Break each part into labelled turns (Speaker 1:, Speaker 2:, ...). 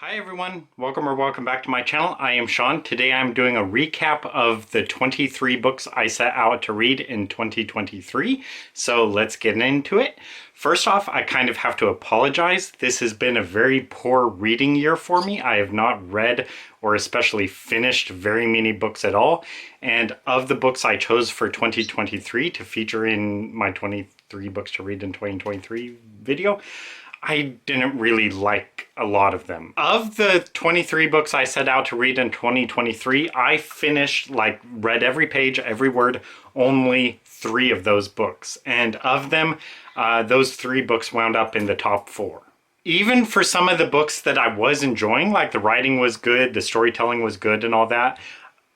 Speaker 1: Hi everyone, welcome back to my channel. I am Sean. Today I'm doing a recap of the 23 books I set out to read in 2023. So let's get into it. First off, I kind of have to apologize. This has been a very poor reading year for me. I have not read or especially finished very many books at all. And of the books I chose for 2023 to feature in my 23 books to read in 2023 video, I didn't really like a lot of them. Of the 23 books I set out to read in 2023, I finished, read every page, every word, only 3 of those books. And of them, those 3 books wound up in the top 4. Even for some of the books that I was enjoying, like the writing was good, the storytelling was good and all that,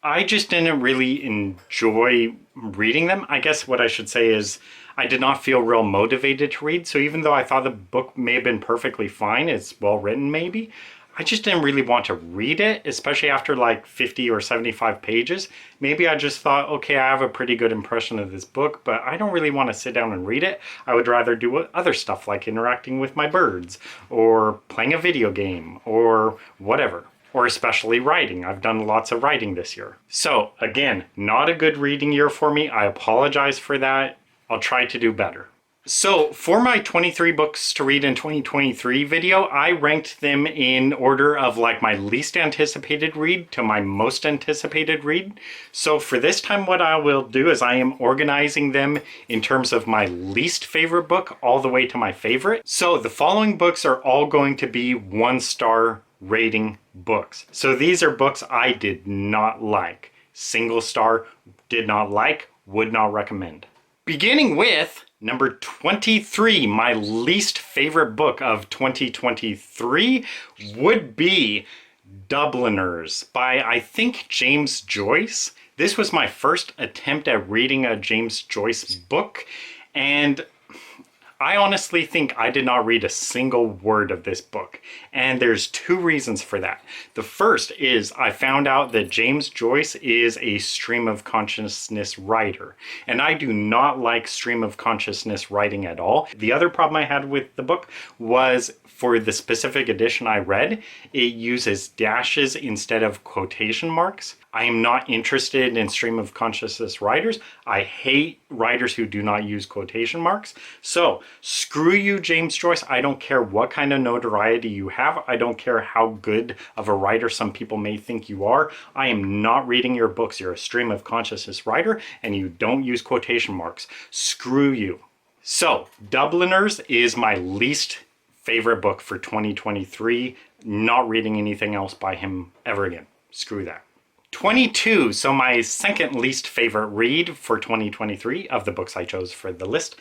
Speaker 1: I just didn't really enjoy reading them. I guess what I should say is I did not feel real motivated to read. So even though I thought the book may have been perfectly fine, it's well written maybe, I just didn't really want to read it, especially after like 50 or 75 pages. Maybe I just thought, okay, I have a pretty good impression of this book, but I don't really want to sit down and read it. I would rather do other stuff like interacting with my birds or playing a video game or whatever. Or especially writing. I've done lots of writing this year. So again, not a good reading year for me. I apologize for that. I'll try to do better. So for my 23 books to read in 2023 video, I ranked them in order of like my least anticipated read to my most anticipated read. So for this time, what I will do is I am organizing them in terms of my least favorite book all the way to my favorite. So the following books are all going to be 1-star rating books. So these are books I did not like. Single star, did not like, would not recommend. Beginning with number 23, my least favorite book of 2023 would be Dubliners by, I think, James Joyce. This was my first attempt at reading a James Joyce book, and I honestly think I did not read a single word of this book, and there's 2 reasons for that. The first is I found out that James Joyce is a stream of consciousness writer, and I do not like stream of consciousness writing at all. The other problem I had with the book was for the specific edition I read, it uses dashes instead of quotation marks. I am not interested in stream of consciousness writers. I hate writers who do not use quotation marks. So screw you, James Joyce. I don't care what kind of notoriety you have. I don't care how good of a writer some people may think you are. I am not reading your books. You're a stream of consciousness writer and you don't use quotation marks. Screw you. So Dubliners is my least favorite book for 2023. Not reading anything else by him ever again. Screw that. 22, so my second least favorite read for 2023 of the books I chose for the list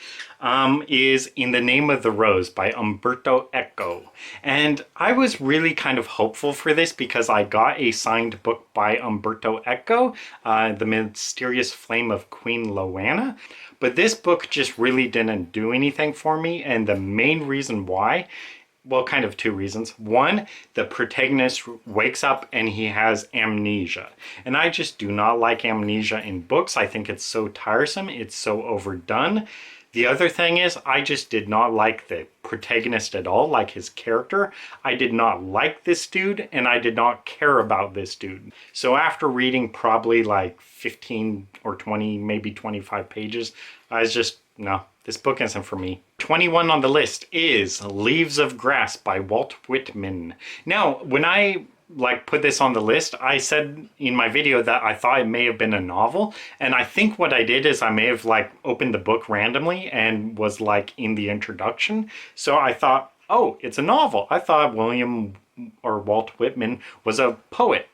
Speaker 1: is In the Name of the Rose by Umberto Eco. And I was really kind of hopeful for this because I got a signed book by Umberto Eco, The Mysterious Flame of Queen Loanna. But this book just really didn't do anything for me, and the main reason why, well, kind of 2 reasons. One, the protagonist wakes up and he has amnesia. And I just do not like amnesia in books. I think it's so tiresome. It's so overdone. The other thing is I just did not like the protagonist at all, like his character. I did not like this dude and I did not care about this dude. So after reading probably like 15 or 20, maybe 25 pages, I was just, no, this book isn't for me. 21 on the list is Leaves of Grass by Walt Whitman. Now, when I put this on the list, I said in my video that I thought it may have been a novel, and I think what I did is I may have opened the book randomly and was in the introduction. So I thought, oh, it's a novel. I thought William or Walt Whitman was a poet.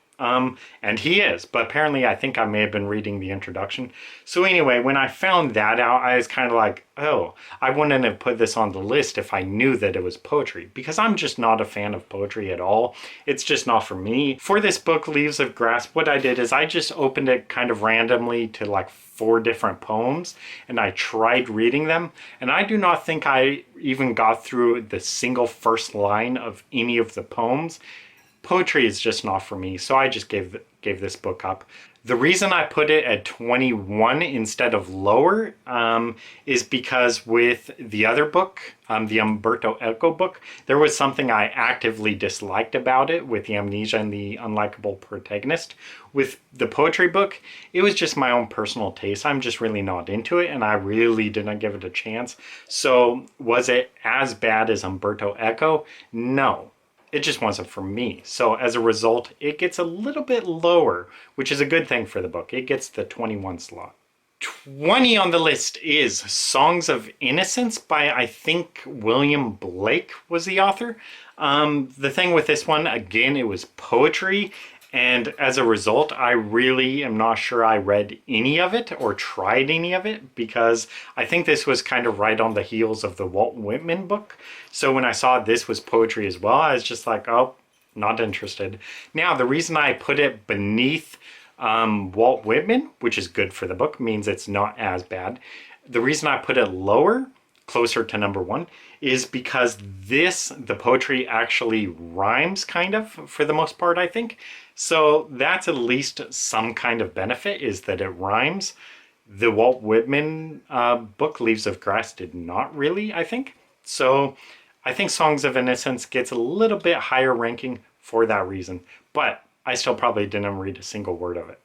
Speaker 1: And he is, but apparently I think I may have been reading the introduction. So anyway, when I found that out, I was kind of like, oh, I wouldn't have put this on the list if I knew that it was poetry, because I'm just not a fan of poetry at all. It's just not for me. For this book, Leaves of Grass, what I did is I just opened it kind of randomly to 4 different poems, and I tried reading them, and I do not think I even got through the single first line of any of the poems. Poetry is just not for me, so I just gave this book up. The reason I put it at 21 instead of lower is because with the other book, the Umberto Eco book, there was something I actively disliked about it with the amnesia and the unlikable protagonist. With the poetry book, it was just my own personal taste. I'm just really not into it, and I really didn't give it a chance. So was it as bad as Umberto Eco? No. It just wasn't for me. So as a result, it gets a little bit lower, which is a good thing for the book. It gets the 21 slot. 20 on the list is Songs of Innocence by, I think, William Blake was the author. The thing with this one, again, it was poetry. And as a result, I really am not sure I read any of it or tried any of it, because I think this was kind of right on the heels of the Walt Whitman book. So when I saw this was poetry as well, I was just like, oh, not interested. Now, the reason I put it beneath Walt Whitman, which is good for the book, means it's not as bad. The reason I put it lower, closer to number 1, is because the poetry actually rhymes kind of for the most part, I think. So that's at least some kind of benefit, is that it rhymes. The Walt Whitman book, Leaves of Grass, did not really, I think. So I think Songs of Innocence gets a little bit higher ranking for that reason. But I still probably didn't read a single word of it.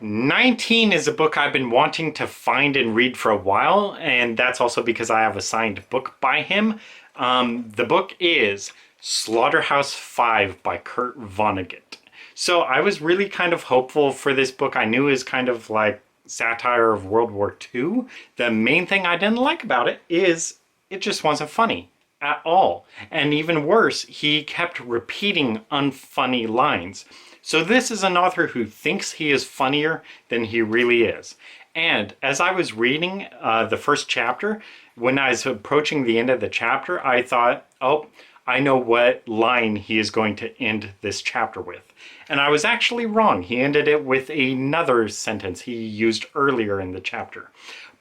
Speaker 1: 19 is a book I've been wanting to find and read for a while, and that's also because I have a signed book by him. The book is Slaughterhouse-Five by Kurt Vonnegut. So I was really kind of hopeful for this book. I knew it was kind of like satire of World War II. The main thing I didn't like about it is it just wasn't funny at all. And even worse, he kept repeating unfunny lines. So this is an author who thinks he is funnier than he really is. And as I was reading the first chapter, when I was approaching the end of the chapter, I thought, oh, I know what line he is going to end this chapter with. And I was actually wrong. He ended it with another sentence he used earlier in the chapter.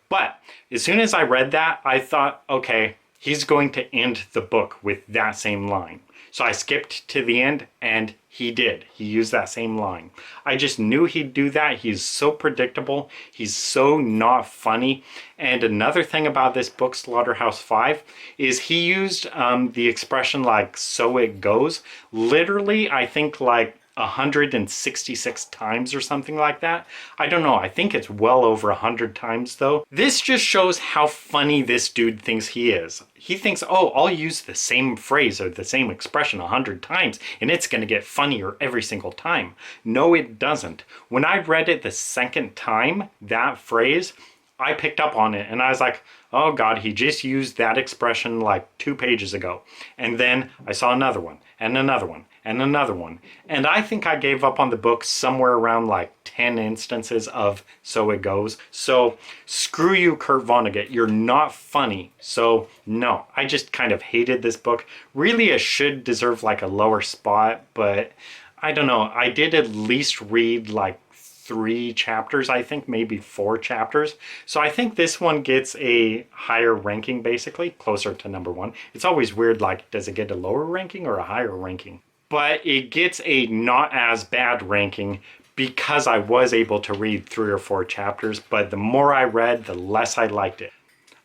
Speaker 1: But as soon as I read that, I thought, okay, he's going to end the book with that same line. So I skipped to the end, and he did. He used that same line. I just knew he'd do that. He's so predictable. He's so not funny. And another thing about this book, Slaughterhouse-Five, is he used the expression like, so it goes. Literally, I think like 166 times or something like that. I don't know. I think it's well over 100 times though. This just shows how funny this dude thinks he is. He thinks, oh, I'll use the same phrase or the same expression 100 times and it's going to get funnier every single time. No, it doesn't. When I read it the second time, that phrase, I picked up on it and I was like, oh God, he just used that expression like 2 pages ago. And then I saw another one and another one and another one. And I think I gave up on the book somewhere around like 10 instances of so it goes. So screw you, Kurt Vonnegut. You're not funny. So no, I just kind of hated this book. Really, it should deserve like a lower spot, but I don't know. I did at least read like 3 chapters, I think, maybe 4 chapters. So I think this one gets a higher ranking, basically, closer to number 1. It's always weird, like, does it get a lower ranking or a higher ranking? But it gets a not as bad ranking because I was able to read 3 or 4 chapters, but the more I read, the less I liked it.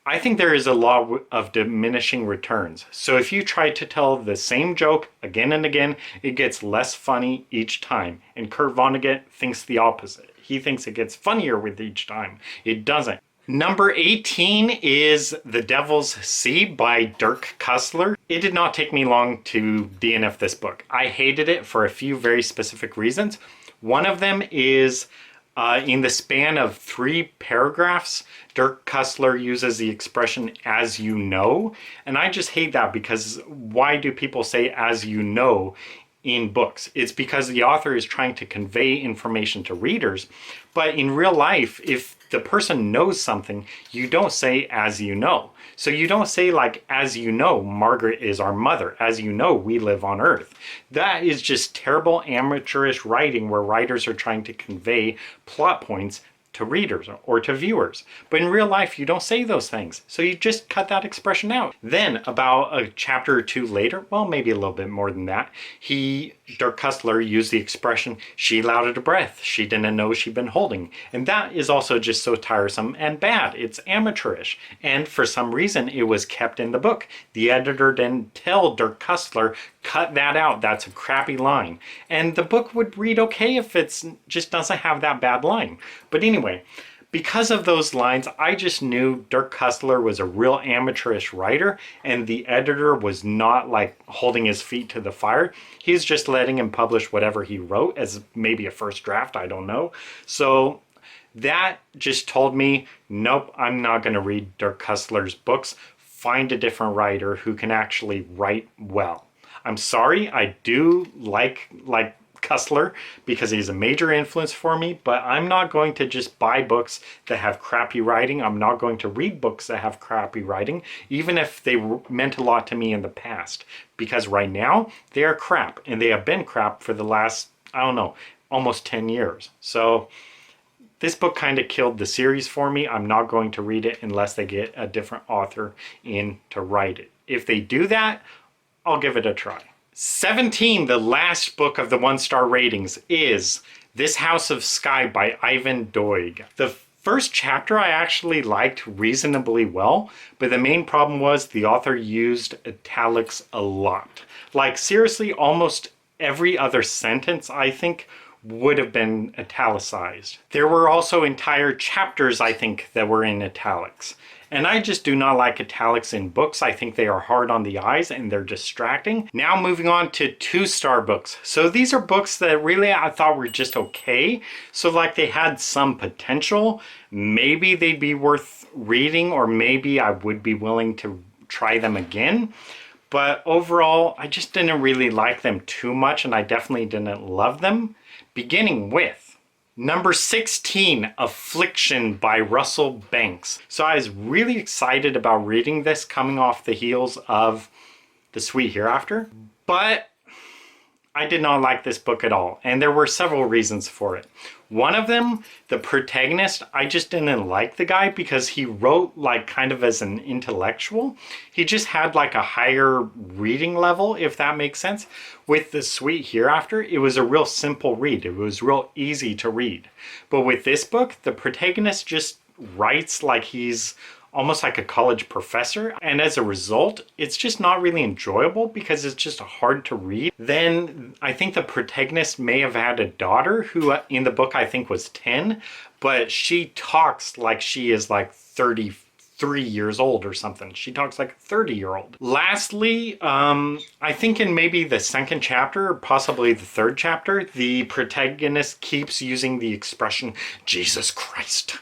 Speaker 1: I think there is a law of diminishing returns. So if you try to tell the same joke again and again, it gets less funny each time. And Kurt Vonnegut thinks the opposite. He thinks it gets funnier with each time. It doesn't. Number 18 is The Devil's Sea by Dirk Kussler. It did not take me long to DNF this book. I hated it for a few very specific reasons. One of them is in the span of 3 paragraphs, Dirk Kussler uses the expression "as you know," and I just hate that because why do people say "as you know" in books? It's because the author is trying to convey information to readers, but in real life, if the person knows something, you don't say "as you know." So you don't say like, "as you know, Margaret is our mother. As you know, we live on Earth." That is just terrible amateurish writing where writers are trying to convey plot points to readers or to viewers. But in real life, you don't say those things. So you just cut that expression out. Then about a chapter or two later, well, maybe a little bit more than that, Dirk Kussler used the expression, she let out a breath. She didn't know she'd been holding. And that is also just so tiresome and bad. It's amateurish. And for some reason, it was kept in the book. The editor didn't tell Dirk Kussler, cut that out. That's a crappy line. And the book would read okay if it just doesn't have that bad line. But anyway, because of those lines, I just knew Dirk Kussler was a real amateurish writer, and the editor was not like holding his feet to the fire. He's just letting him publish whatever he wrote as maybe a first draft, I don't know. So that just told me, nope, I'm not going to read Dirk Kussler's books. Find a different writer who can actually write well. I'm sorry, I do like Kussler because he's a major influence for me, but I'm not going to just buy books that have crappy writing. I'm not going to read books that have crappy writing, even if they meant a lot to me in the past, because right now they are crap, and they have been crap for the last, I don't know, almost 10 years. So this book kind of killed the series for me. I'm not going to read it unless they get a different author in to write it. If they do that, I'll give it a try. 17, the last book of the 1-star ratings, is This House of Sky by Ivan Doig. The first chapter I actually liked reasonably well, but the main problem was the author used italics a lot. Like seriously, almost every other sentence, I think, would have been italicized. There were also entire chapters, I think, that were in italics. And I just do not like italics in books. I think they are hard on the eyes and they're distracting. Now moving on to 2-star books. So these are books that really I thought were just okay. So like they had some potential. Maybe they'd be worth reading, or maybe I would be willing to try them again. But overall, I just didn't really like them too much, and I definitely didn't love them. Beginning with number 16, Affliction by Russell Banks. So I was really excited about reading this coming off the heels of The Sweet Hereafter, but I did not like this book at all, and there were several reasons for it. One of them, the protagonist, I just didn't like the guy because he wrote like kind of as an intellectual. He just had like a higher reading level, if that makes sense. With The Sweet Hereafter, it was a real simple read. It was real easy to read. But with this book, the protagonist just writes like he's almost like a college professor, and as a result it's just not really enjoyable because it's just hard to read. Then I think the protagonist may have had a daughter who in the book I think was 10, but she talks like she is like 33 years old or something. She talks like a 30-year-old. Lastly, I think in maybe the second chapter, or possibly the third chapter, the protagonist keeps using the expression Jesus Christ,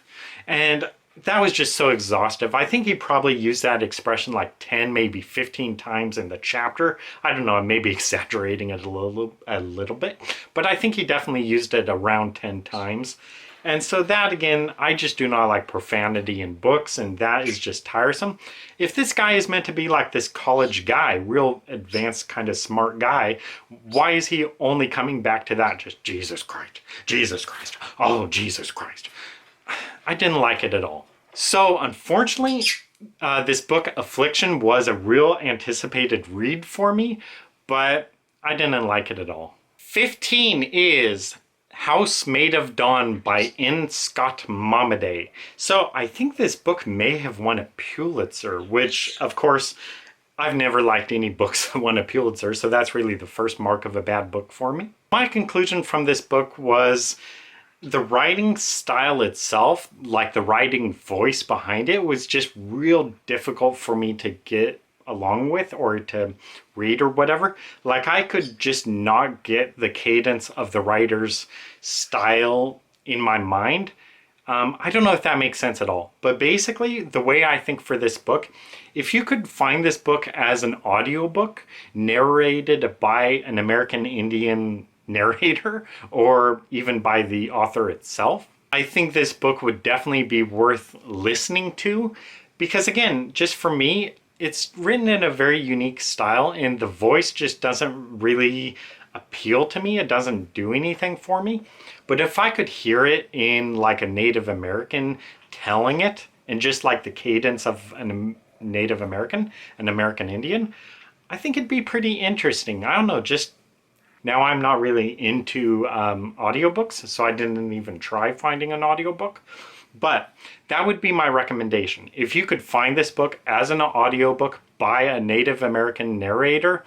Speaker 1: and that was just so exhaustive. I think he probably used that expression like 10, maybe 15 times in the chapter. I don't know, I may be exaggerating it a little bit, but I think he definitely used it around 10 times. And so that, again, I just do not like profanity in books, and that is just tiresome. If this guy is meant to be like this college guy, real advanced kind of smart guy, why is he only coming back to that? Just Jesus Christ, Jesus Christ, oh, Jesus Christ. I didn't like it at all. So unfortunately, this book, Affliction, was a real anticipated read for me, but I didn't like it at all. 15 is House Made of Dawn by N. Scott Momaday. So I think this book may have won a Pulitzer, which of course I've never liked any books that won a Pulitzer, so that's really the first mark of a bad book for me. My conclusion from this book was the writing style itself, like the writing voice behind it, was just real difficult for me to get along with or to read or whatever. Like I could just not get the cadence of the writer's style in my mind. I don't know if that makes sense at all, but basically the way I think for this book, if you could find this book as an audiobook narrated by an American Indian narrator or even by the author itself, I think this book would definitely be worth listening to, because again, just for me, it's written in a very unique style and the voice just doesn't really appeal to me. It doesn't do anything for me. But if I could hear it in like a Native American telling it, and just like the cadence of a Native American, an American Indian, I think it'd be pretty interesting. I don't know, just now I'm not really into audiobooks, so I didn't even try finding an audiobook. But that would be my recommendation. If you could find this book as an audiobook by a Native American narrator,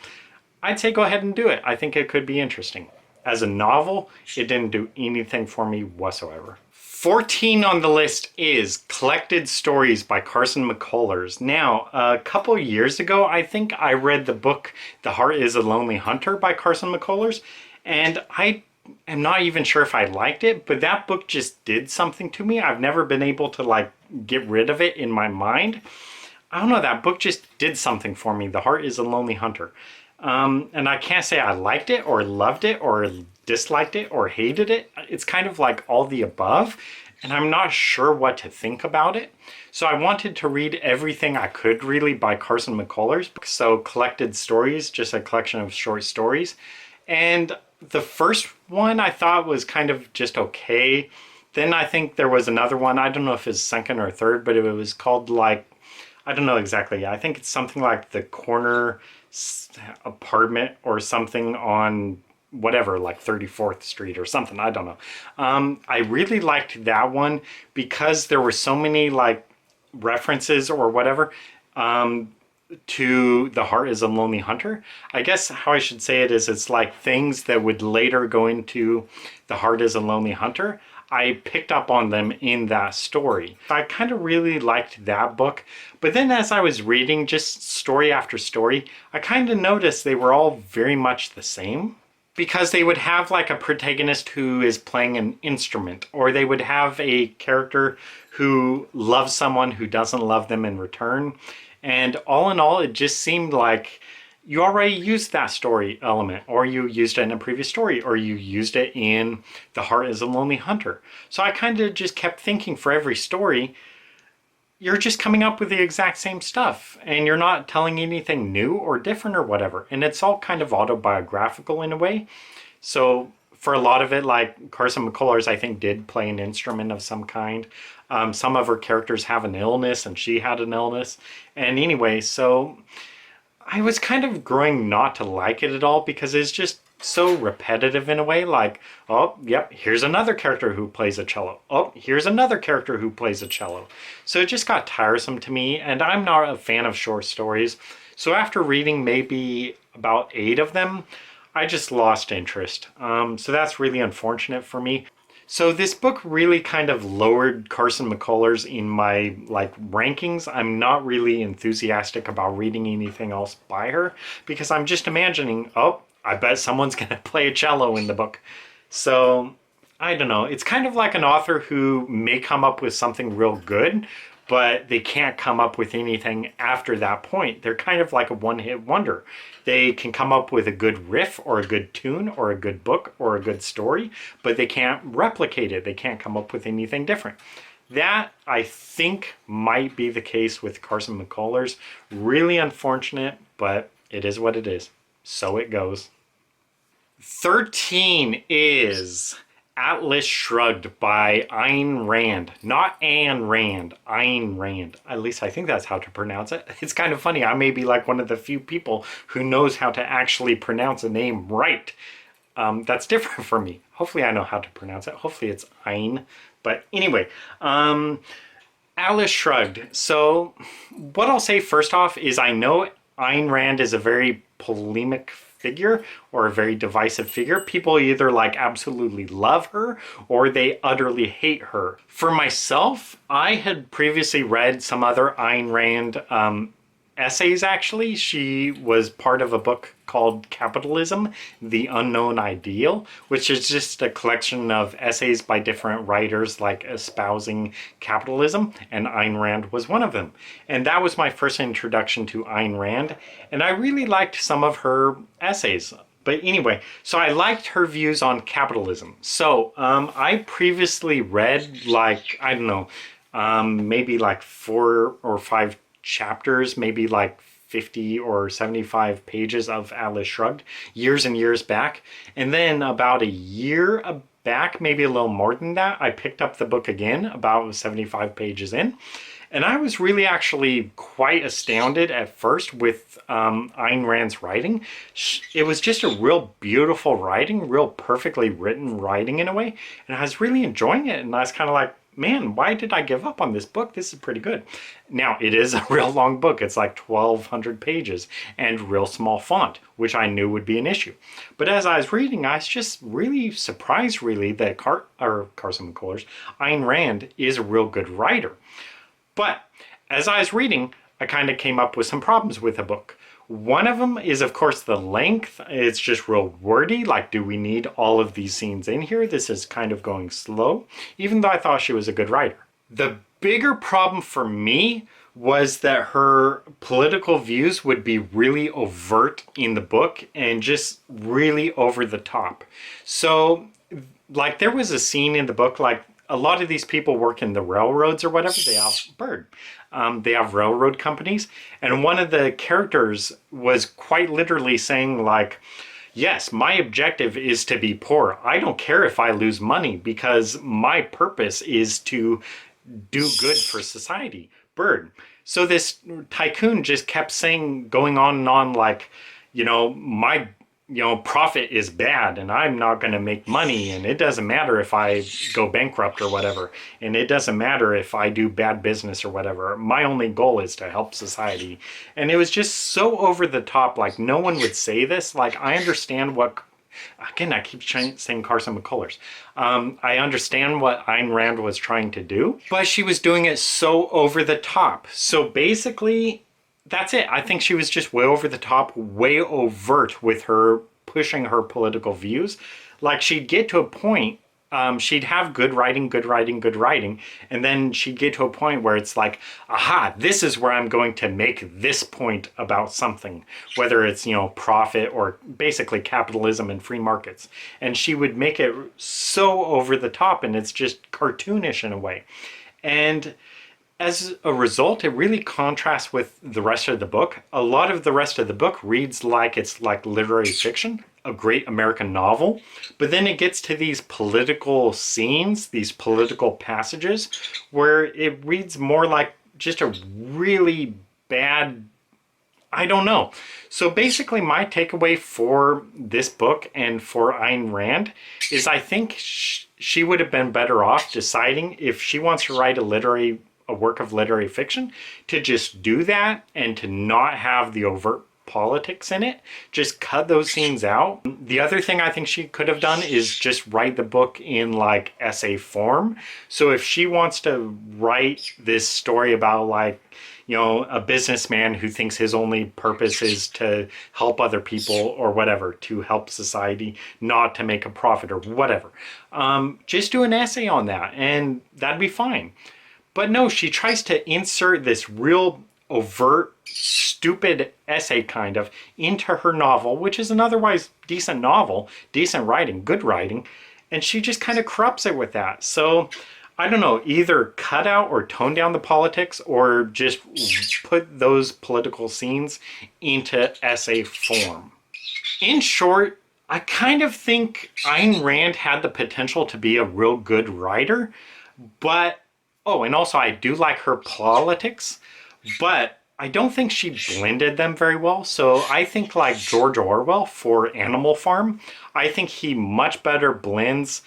Speaker 1: I'd say go ahead and do it. I think it could be interesting. As a novel, it didn't do anything for me whatsoever. 14 on the list is Collected Stories by Carson McCullers. Now, a couple years ago, I think I read the book The Heart is a Lonely Hunter by Carson McCullers, and I am not even sure if I liked it, but that book just did something to me. I've never been able to like get rid of it in my mind. I don't know, that book just did something for me. The Heart is a Lonely Hunter. And I can't say I liked it or loved it or disliked it or hated it. It's kind of like all the above, and I'm not sure what to think about it. So I wanted to read everything I could really by Carson McCullers. So Collected Stories, just a collection of short stories. And the first one I thought was kind of just okay. Then I think there was another one, I don't know if it's second or third, but it was called like, I don't know exactly. I think it's something like The Corner Apartment or something on whatever, like 34th Street or something. I don't know. I really liked that one because there were so many like references or whatever to The Heart is a Lonely Hunter. I guess how I should say it is it's like things that would later go into The Heart is a Lonely Hunter. I picked up on them in that story. I kind of really liked that book, but then as I was reading just story after story, I kind of noticed they were all very much the same, because they would have like a protagonist who is playing an instrument, or they would have a character who loves someone who doesn't love them in return. And all in all, it just seemed like you already used that story element, or you used it in a previous story, or you used it in The Heart is a Lonely Hunter. So I kind of just kept thinking for every story, you're just coming up with the exact same stuff, and you're not telling anything new or different or whatever. And it's all kind of autobiographical in a way. So for a lot of it, like Carson McCullers, I think, did play an instrument of some kind. Some of her characters have an illness, and she had an illness. And anyway, so I was kind of growing not to like it at all because it's just so repetitive in a way. Like, oh, yep, here's another character who plays a cello. Oh, here's another character who plays a cello. So it just got tiresome to me, and I'm not a fan of short stories. So after reading maybe about 8 of them, I just lost interest. So that's really unfortunate for me. So this book really kind of lowered Carson McCullers in my like rankings. I'm not really enthusiastic about reading anything else by her because I'm just imagining, oh, I bet someone's going to play a cello in the book. So I don't know. It's kind of like an author who may come up with something real good, but they can't come up with anything after that point. They're kind of like a one-hit wonder. They can come up with a good riff or a good tune or a good book or a good story, but they can't replicate it. They can't come up with anything different. That, I think, might be the case with Carson McCullers. Really unfortunate, but it is what it is. So it goes. 13 is Atlas Shrugged by Ayn Rand. Not Anne Rand, Ayn Rand. At least I think that's how to pronounce it. It's kind of funny. I may be like one of the few people who knows how to actually pronounce a name right. That's different for me. Hopefully I know how to pronounce it. Hopefully it's Ayn. But anyway, Atlas Shrugged. So what I'll say first off is I know Ayn Rand is a very polemic figure or a very divisive figure. People either like absolutely love her or they utterly hate her. For myself, I had previously read some other Ayn Rand essays actually. She was part of a book called Capitalism, The Unknown Ideal, which is just a collection of essays by different writers like espousing capitalism, and Ayn Rand was one of them. And that was my first introduction to Ayn Rand, and I really liked some of her essays. But anyway, so I liked her views on capitalism. So I previously read like, I don't know, maybe like 4 or 5 chapters, maybe like 50 or 75 pages of Atlas Shrugged years and years back. And then about a year back, maybe a little more than that, I picked up the book again about 75 pages in. And I was really actually quite astounded at first with Ayn Rand's writing. It was just a real beautiful writing, real perfectly written writing in a way. And I was really enjoying it. And I was kind of like, man, why did I give up on this book? This is pretty good. Now, it is a real long book. It's like 1,200 pages and real small font, which I knew would be an issue. But as I was reading, I was just really surprised, really, that Carson McCullers, Ayn Rand is a real good writer. But as I was reading, I kind of came up with some problems with the book. One of them is, of course, the length. It's just real wordy. Like, do we need all of these scenes in here? This is kind of going slow, even though I thought she was a good writer. The bigger problem for me was that her political views would be really overt in the book and just really over the top. So, like, there was a scene in the book, like, a lot of these people work in the railroads or whatever. They have railroad companies. And one of the characters was quite literally saying, like, yes, my objective is to be poor. I don't care if I lose money because my purpose is to do good for society. Bird. So this tycoon just kept saying, going on and on, like, my profit is bad and I'm not going to make money, and it doesn't matter if I go bankrupt or whatever, and it doesn't matter if I do bad business or whatever. My only goal is to help society. And it was just so over the top. Like, no one would say this. Like, I understand what, again, I keep saying Carson McCullers. I understand what Ayn Rand was trying to do, but she was doing it so over the top. So basically, that's it. I think she was just way over the top, way overt with her pushing her political views. Like, she'd get to a point, she'd have good writing, and then she'd get to a point where it's like, aha, this is where I'm going to make this point about something, whether it's, profit or basically capitalism and free markets. And she would make it so over the top, and it's just cartoonish in a way. And as a result, it really contrasts with the rest of the book. A lot of the rest of the book reads like it's like literary fiction, a great American novel. But then it gets to these political scenes, these political passages, where it reads more like just a really bad, I don't know. So basically, my takeaway for this book and for Ayn Rand is I think she would have been better off deciding if she wants to write a work of literary fiction, to just do that and to not have the overt politics in it. Just cut those scenes out. The other thing I think she could have done is just write the book in like essay form. So if she wants to write this story about, like, a businessman who thinks his only purpose is to help other people or whatever, to help society, not to make a profit or whatever, just do an essay on that and that'd be fine. But no, she tries to insert this real overt, stupid essay kind of into her novel, which is an otherwise decent novel, decent writing, good writing, and she just kind of corrupts it with that. So, I don't know, either cut out or tone down the politics, or just put those political scenes into essay form. In short, I kind of think Ayn Rand had the potential to be a real good writer, but oh, and also I do like her politics, but I don't think she blended them very well. So I think, like George Orwell for Animal Farm, I think he much better blends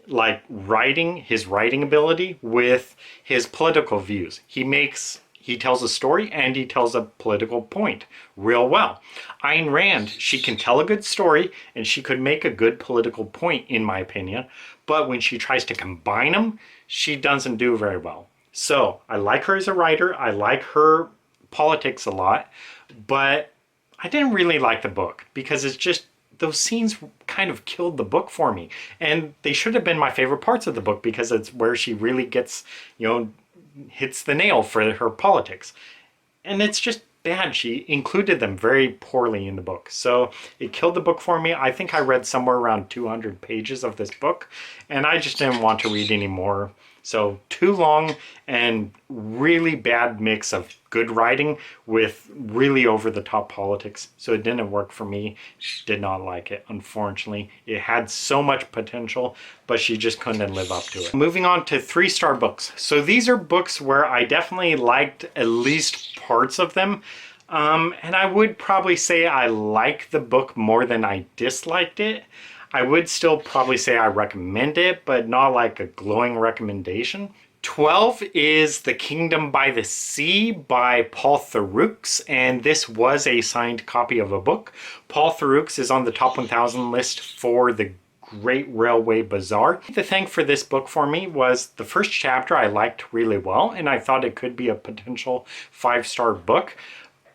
Speaker 1: like his writing ability with his political views. He tells a story and he tells a political point real well. Ayn Rand, she can tell a good story and she could make a good political point, in my opinion. But when she tries to combine them, she doesn't do very well. So I like her as a writer. I like her politics a lot, but I didn't really like the book because it's just, those scenes kind of killed the book for me. And they should have been my favorite parts of the book because it's where she really gets, hits the nail for her politics. And it's just bad. She included them very poorly in the book. So it killed the book for me. I think I read somewhere around 200 pages of this book, and I just didn't want to read any more. So too long and really bad mix of good writing with really over-the-top politics. So it didn't work for me. Did not like it, unfortunately. It had so much potential, but she just couldn't live up to it. Moving on to 3-star books. So these are books where I definitely liked at least parts of them. And I would probably say I like the book more than I disliked it. I would still probably say I recommend it, but not like a glowing recommendation. 12 is The Kingdom by the Sea by Paul Theroux, and this was a signed copy of a book. Paul Theroux is on the top 1000 list for the Great Railway Bazaar. The thing for this book for me was the first chapter I liked really well, and I thought it could be a potential 5-star book.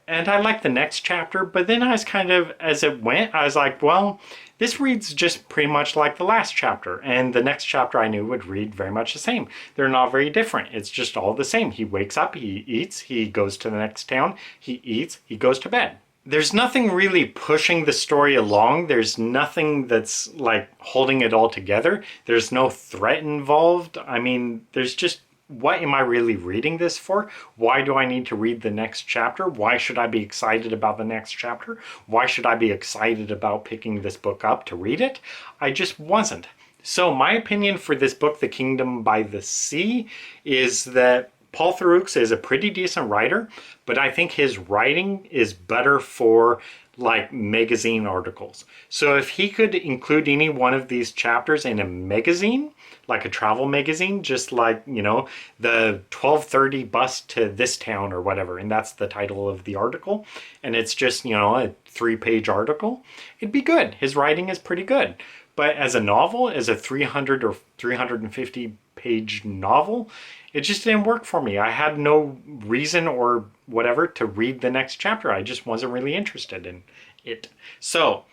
Speaker 1: And I liked the next chapter, but then I was kind of, as it went, I was like, well, this reads just pretty much like the last chapter. And the next chapter I knew would read very much the same. They're not very different. It's just all the same. He wakes up, he eats, he goes to the next town, he eats, he goes to bed. There's nothing really pushing the story along. There's nothing that's like holding it all together. There's no threat involved. I mean, there's just, what am I really reading this for? Why do I need to read the next chapter? Why should I be excited about the next chapter? Why should I be excited about picking this book up to read it? I just wasn't. So my opinion for this book, The Kingdom by the Sea, is that Paul Theroux is a pretty decent writer, but I think his writing is better for like magazine articles. So if he could include any one of these chapters in a magazine, like a travel magazine, just like, you know, the 12:30 bus to this town or whatever, and that's the title of the article, and it's just, you know, a 3-page article, it'd be good. His writing is pretty good. But as a novel, as a 300 or 350 page novel, it just didn't work for me. I had no reason or whatever to read the next chapter. I just wasn't really interested in it. So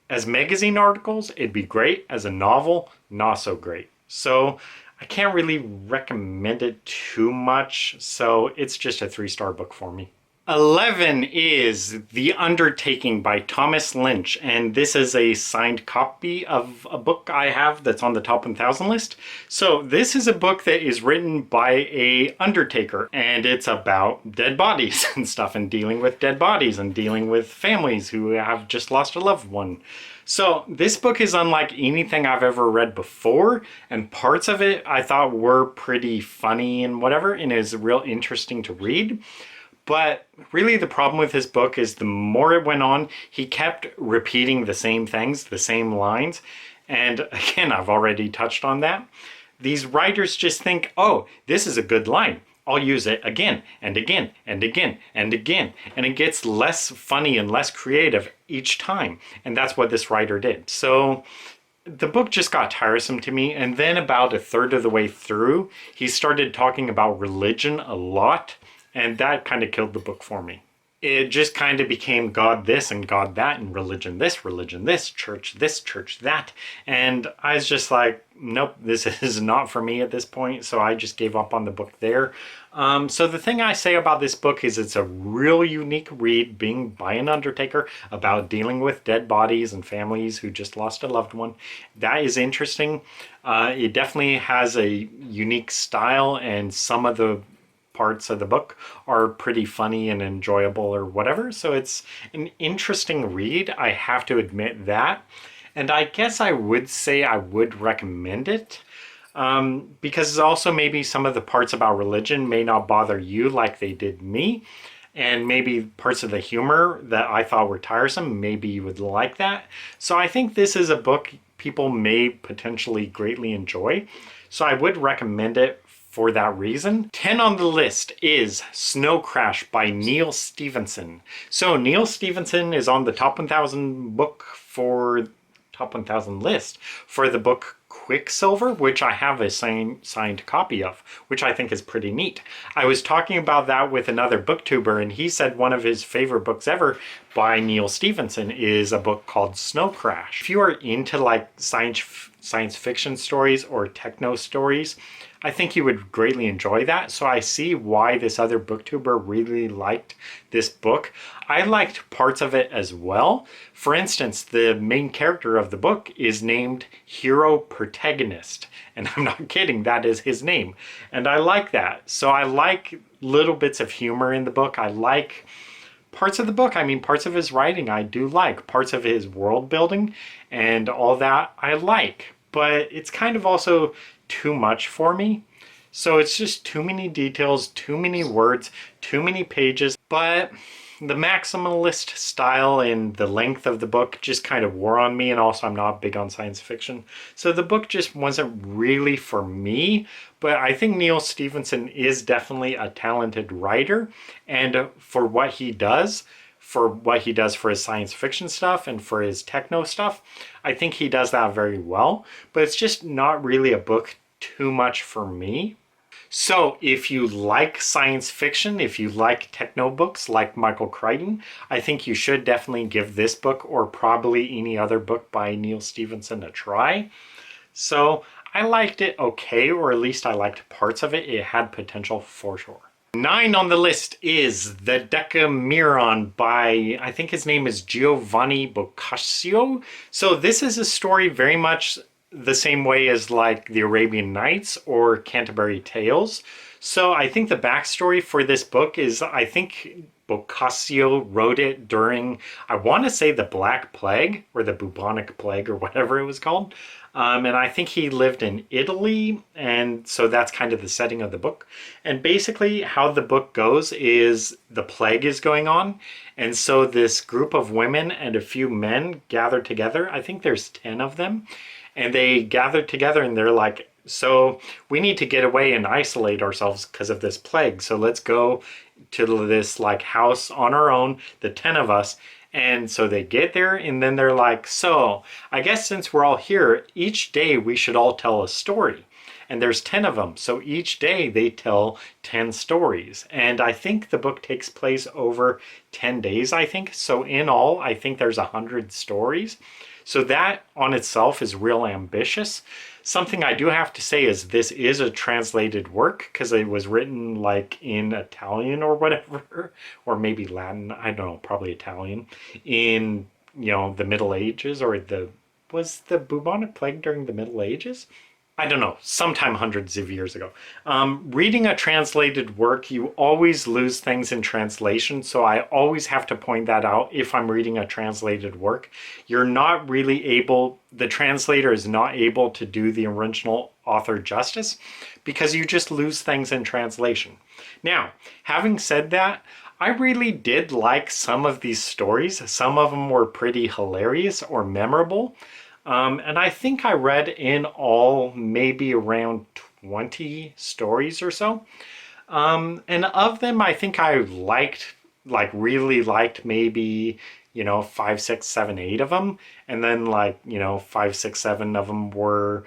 Speaker 1: as magazine articles, it'd be great. As a novel, not so great. So I can't really recommend it too much. So it's just a 3-star book for me. 11 is The Undertaking by Thomas Lynch, and this is a signed copy of a book I have that's on the top 1000 list. So this is a book that is written by a undertaker, and it's about dead bodies and stuff, and dealing with dead bodies and dealing with families who have just lost a loved one. So this book is unlike anything I've ever read before, and parts of it I thought were pretty funny and whatever, and is real interesting to read. But really the problem with his book is the more it went on, he kept repeating the same things, the same lines. And again, I've already touched on that. These writers just think, oh, this is a good line. I'll use it again and again and again and again. And it gets less funny and less creative each time. And that's what this writer did. So the book just got tiresome to me. And then about a third of the way through, he started talking about religion a lot. And that kind of killed the book for me. It just kind of became God this and God that, and religion this, church that. And I was just like, nope, this is not for me at this point. So I just gave up on the book there. So the thing I say about this book is it's a real unique read, being by an undertaker, about dealing with dead bodies and families who just lost a loved one. That is interesting. It definitely has a unique style, and some of the parts of the book are pretty funny and enjoyable or whatever. So it's an interesting read, I have to admit that. And I guess I would say I would recommend it. Because also maybe some of the parts about religion may not bother you like they did me. And maybe parts of the humor that I thought were tiresome, maybe you would like that. So I think this is a book people may potentially greatly enjoy. So I would recommend it for that reason. 10 on the list is Snow Crash by Neal Stephenson. So Neal Stephenson is on the top 1000 book for top 1000 list for the book Quicksilver, which I have a signed copy of, which I think is pretty neat. I was talking about that with another booktuber, and he said one of his favorite books ever by Neal Stephenson is a book called Snow Crash. If you are into like science fiction stories or techno stories, I think you would greatly enjoy that. So I see why this other booktuber really liked this book. I liked parts of it as well. For instance, the main character of the book is named Hero protagonist. And I'm not kidding, that is his name. And I like that. So I like little bits of humor in the book. I like parts of the book. I mean, parts of his writing I do like. Parts of his world building and all that I like. But it's kind of also too much for me. So it's just too many details, too many words, too many pages. But the maximalist style and the length of the book just kind of wore on me, and also I'm not big on science fiction. So the book just wasn't really for me, but I think Neal Stephenson is definitely a talented writer, and for what he does for his science fiction stuff and for his techno stuff, I think he does that very well, but it's just not really a book too much for me. So if you like science fiction, if you like techno books like Michael Crichton, I think you should definitely give this book or probably any other book by Neal Stephenson a try. So I liked it okay, or at least I liked parts of it. It had potential for sure. 9 on the list is The Decameron by, I think his name is Giovanni Boccaccio. So this is a story very much the same way as like the Arabian Nights or Canterbury Tales. So I think the backstory for this book is, I think Boccaccio wrote it during, I want to say, the Black Plague or the bubonic plague or whatever it was called. And I think he lived in Italy, and so that's kind of the setting of the book. And basically how the book goes is the plague is going on, and so this group of women and a few men gather together. I think there's 10 of them, and they gathered together and they're like, so we need to get away and isolate ourselves because of this plague. So let's go to this like house on our own, the 10 of us. And so they get there, and then they're like, so I guess since we're all here, each day we should all tell a story. And there's 10 of them. So each day they tell 10 stories. And I think the book takes place over 10 days, I think. So in all, I think there's 100 stories. So that on itself is real ambitious. Something I do have to say is this is a translated work because it was written like in Italian or whatever, or maybe Latin, I don't know, probably Italian, in, you know, the Middle Ages, or was the bubonic plague during the Middle Ages? I don't know, sometime hundreds of years ago. Reading a translated work, you always lose things in translation, so I always have to point that out if I'm reading a translated work. You're not really able, the translator is not able to do the original author justice because you just lose things in translation. Now, having said that, I really did like some of these stories. Some of them were pretty hilarious or memorable. And I think I read in all maybe around 20 stories or so. And of them, I think I really liked maybe, 5, 6, 7, 8 of them. And then 5, 6, 7 of them were,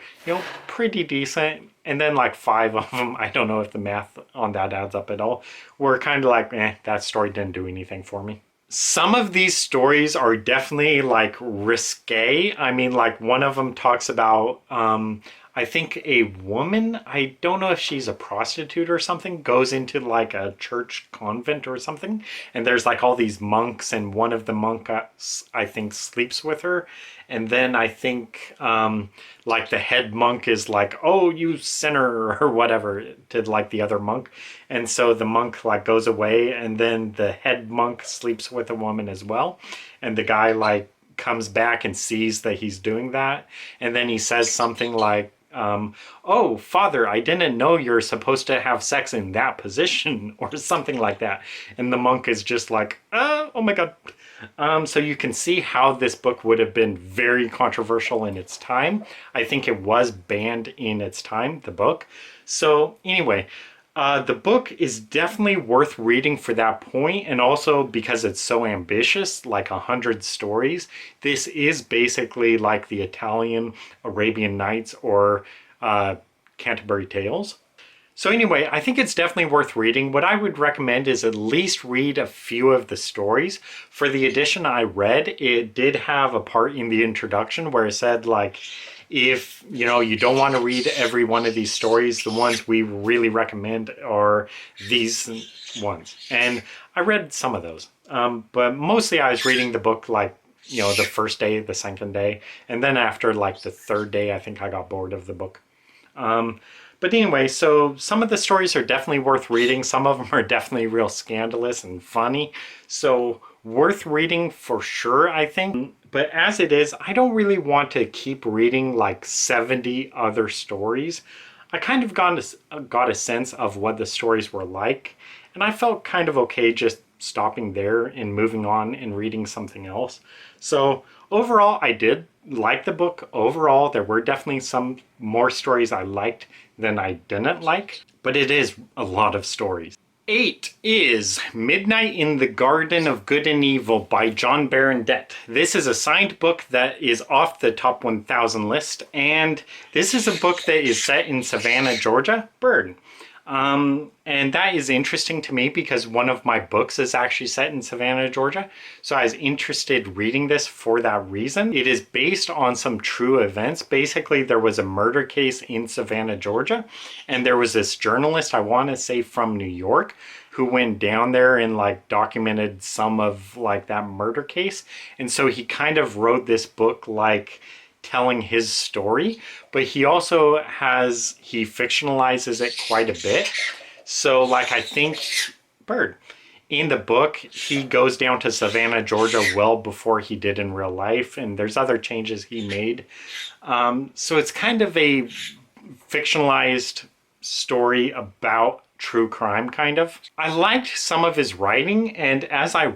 Speaker 1: pretty decent. And then 5 of them, I don't know if the math on that adds up at all, were kind of like, that story didn't do anything for me. Some of these stories are definitely risque. I mean, one of them talks about, I think a woman, I don't know if she's a prostitute or something, goes into a church convent or something. And there's all these monks, and one of the monks, I think, sleeps with her. And then I think the head monk is like, oh, you sinner, or whatever, to the other monk. And so the monk goes away, and then the head monk sleeps with a woman as well. And the guy comes back and sees that he's doing that. And then he says something like, oh, Father, I didn't know you're supposed to have sex in that position, or something like that. And the monk is just like, oh my God. So you can see how this book would have been very controversial in its time. I think it was banned in its time, the book. So anyway, the book is definitely worth reading for that point, and also because it's so ambitious, 100 stories. This is basically like the Italian Arabian Nights or Canterbury Tales. So anyway, I think it's definitely worth reading. What I would recommend is at least read a few of the stories. For the edition I read, it did have a part in the introduction where it said if you don't want to read every one of these stories, the ones we really recommend are these ones. And I read some of those, but mostly I was reading the book you know, the first day, the second day, and then after like the third day, I think I got bored of the book. But anyway, so some of the stories are definitely worth reading. Some of them are definitely real scandalous and funny. So worth reading for sure, I think. But as it is, I don't really want to keep reading like 70 other stories. I kind of got a sense of what the stories were like, and I felt kind of okay just stopping there and moving on and reading something else. So overall, I did like the book. Overall, there were definitely some more stories I liked than I didn't like, but it is a lot of stories. 8 is Midnight in the Garden of Good and Evil by John Barondett. This is a signed book that is off the top 1000 list, and this is a book that is set in Savannah, Georgia. Bird. And that is interesting to me because one of my books is actually set in Savannah, Georgia. So I was interested reading this for that reason. It is based on some true events. Basically, there was a murder case in Savannah, Georgia, and there was this journalist, I want to say from New York, who went down there and like documented some of like that murder case. And so he kind of wrote this book like telling his story, but he fictionalizes it quite a bit. So like I think in the book he goes down to Savannah, Georgia well before he did in real life, and there's other changes he made. So it's kind of a fictionalized story about true crime, kind of. I liked some of his writing, and as I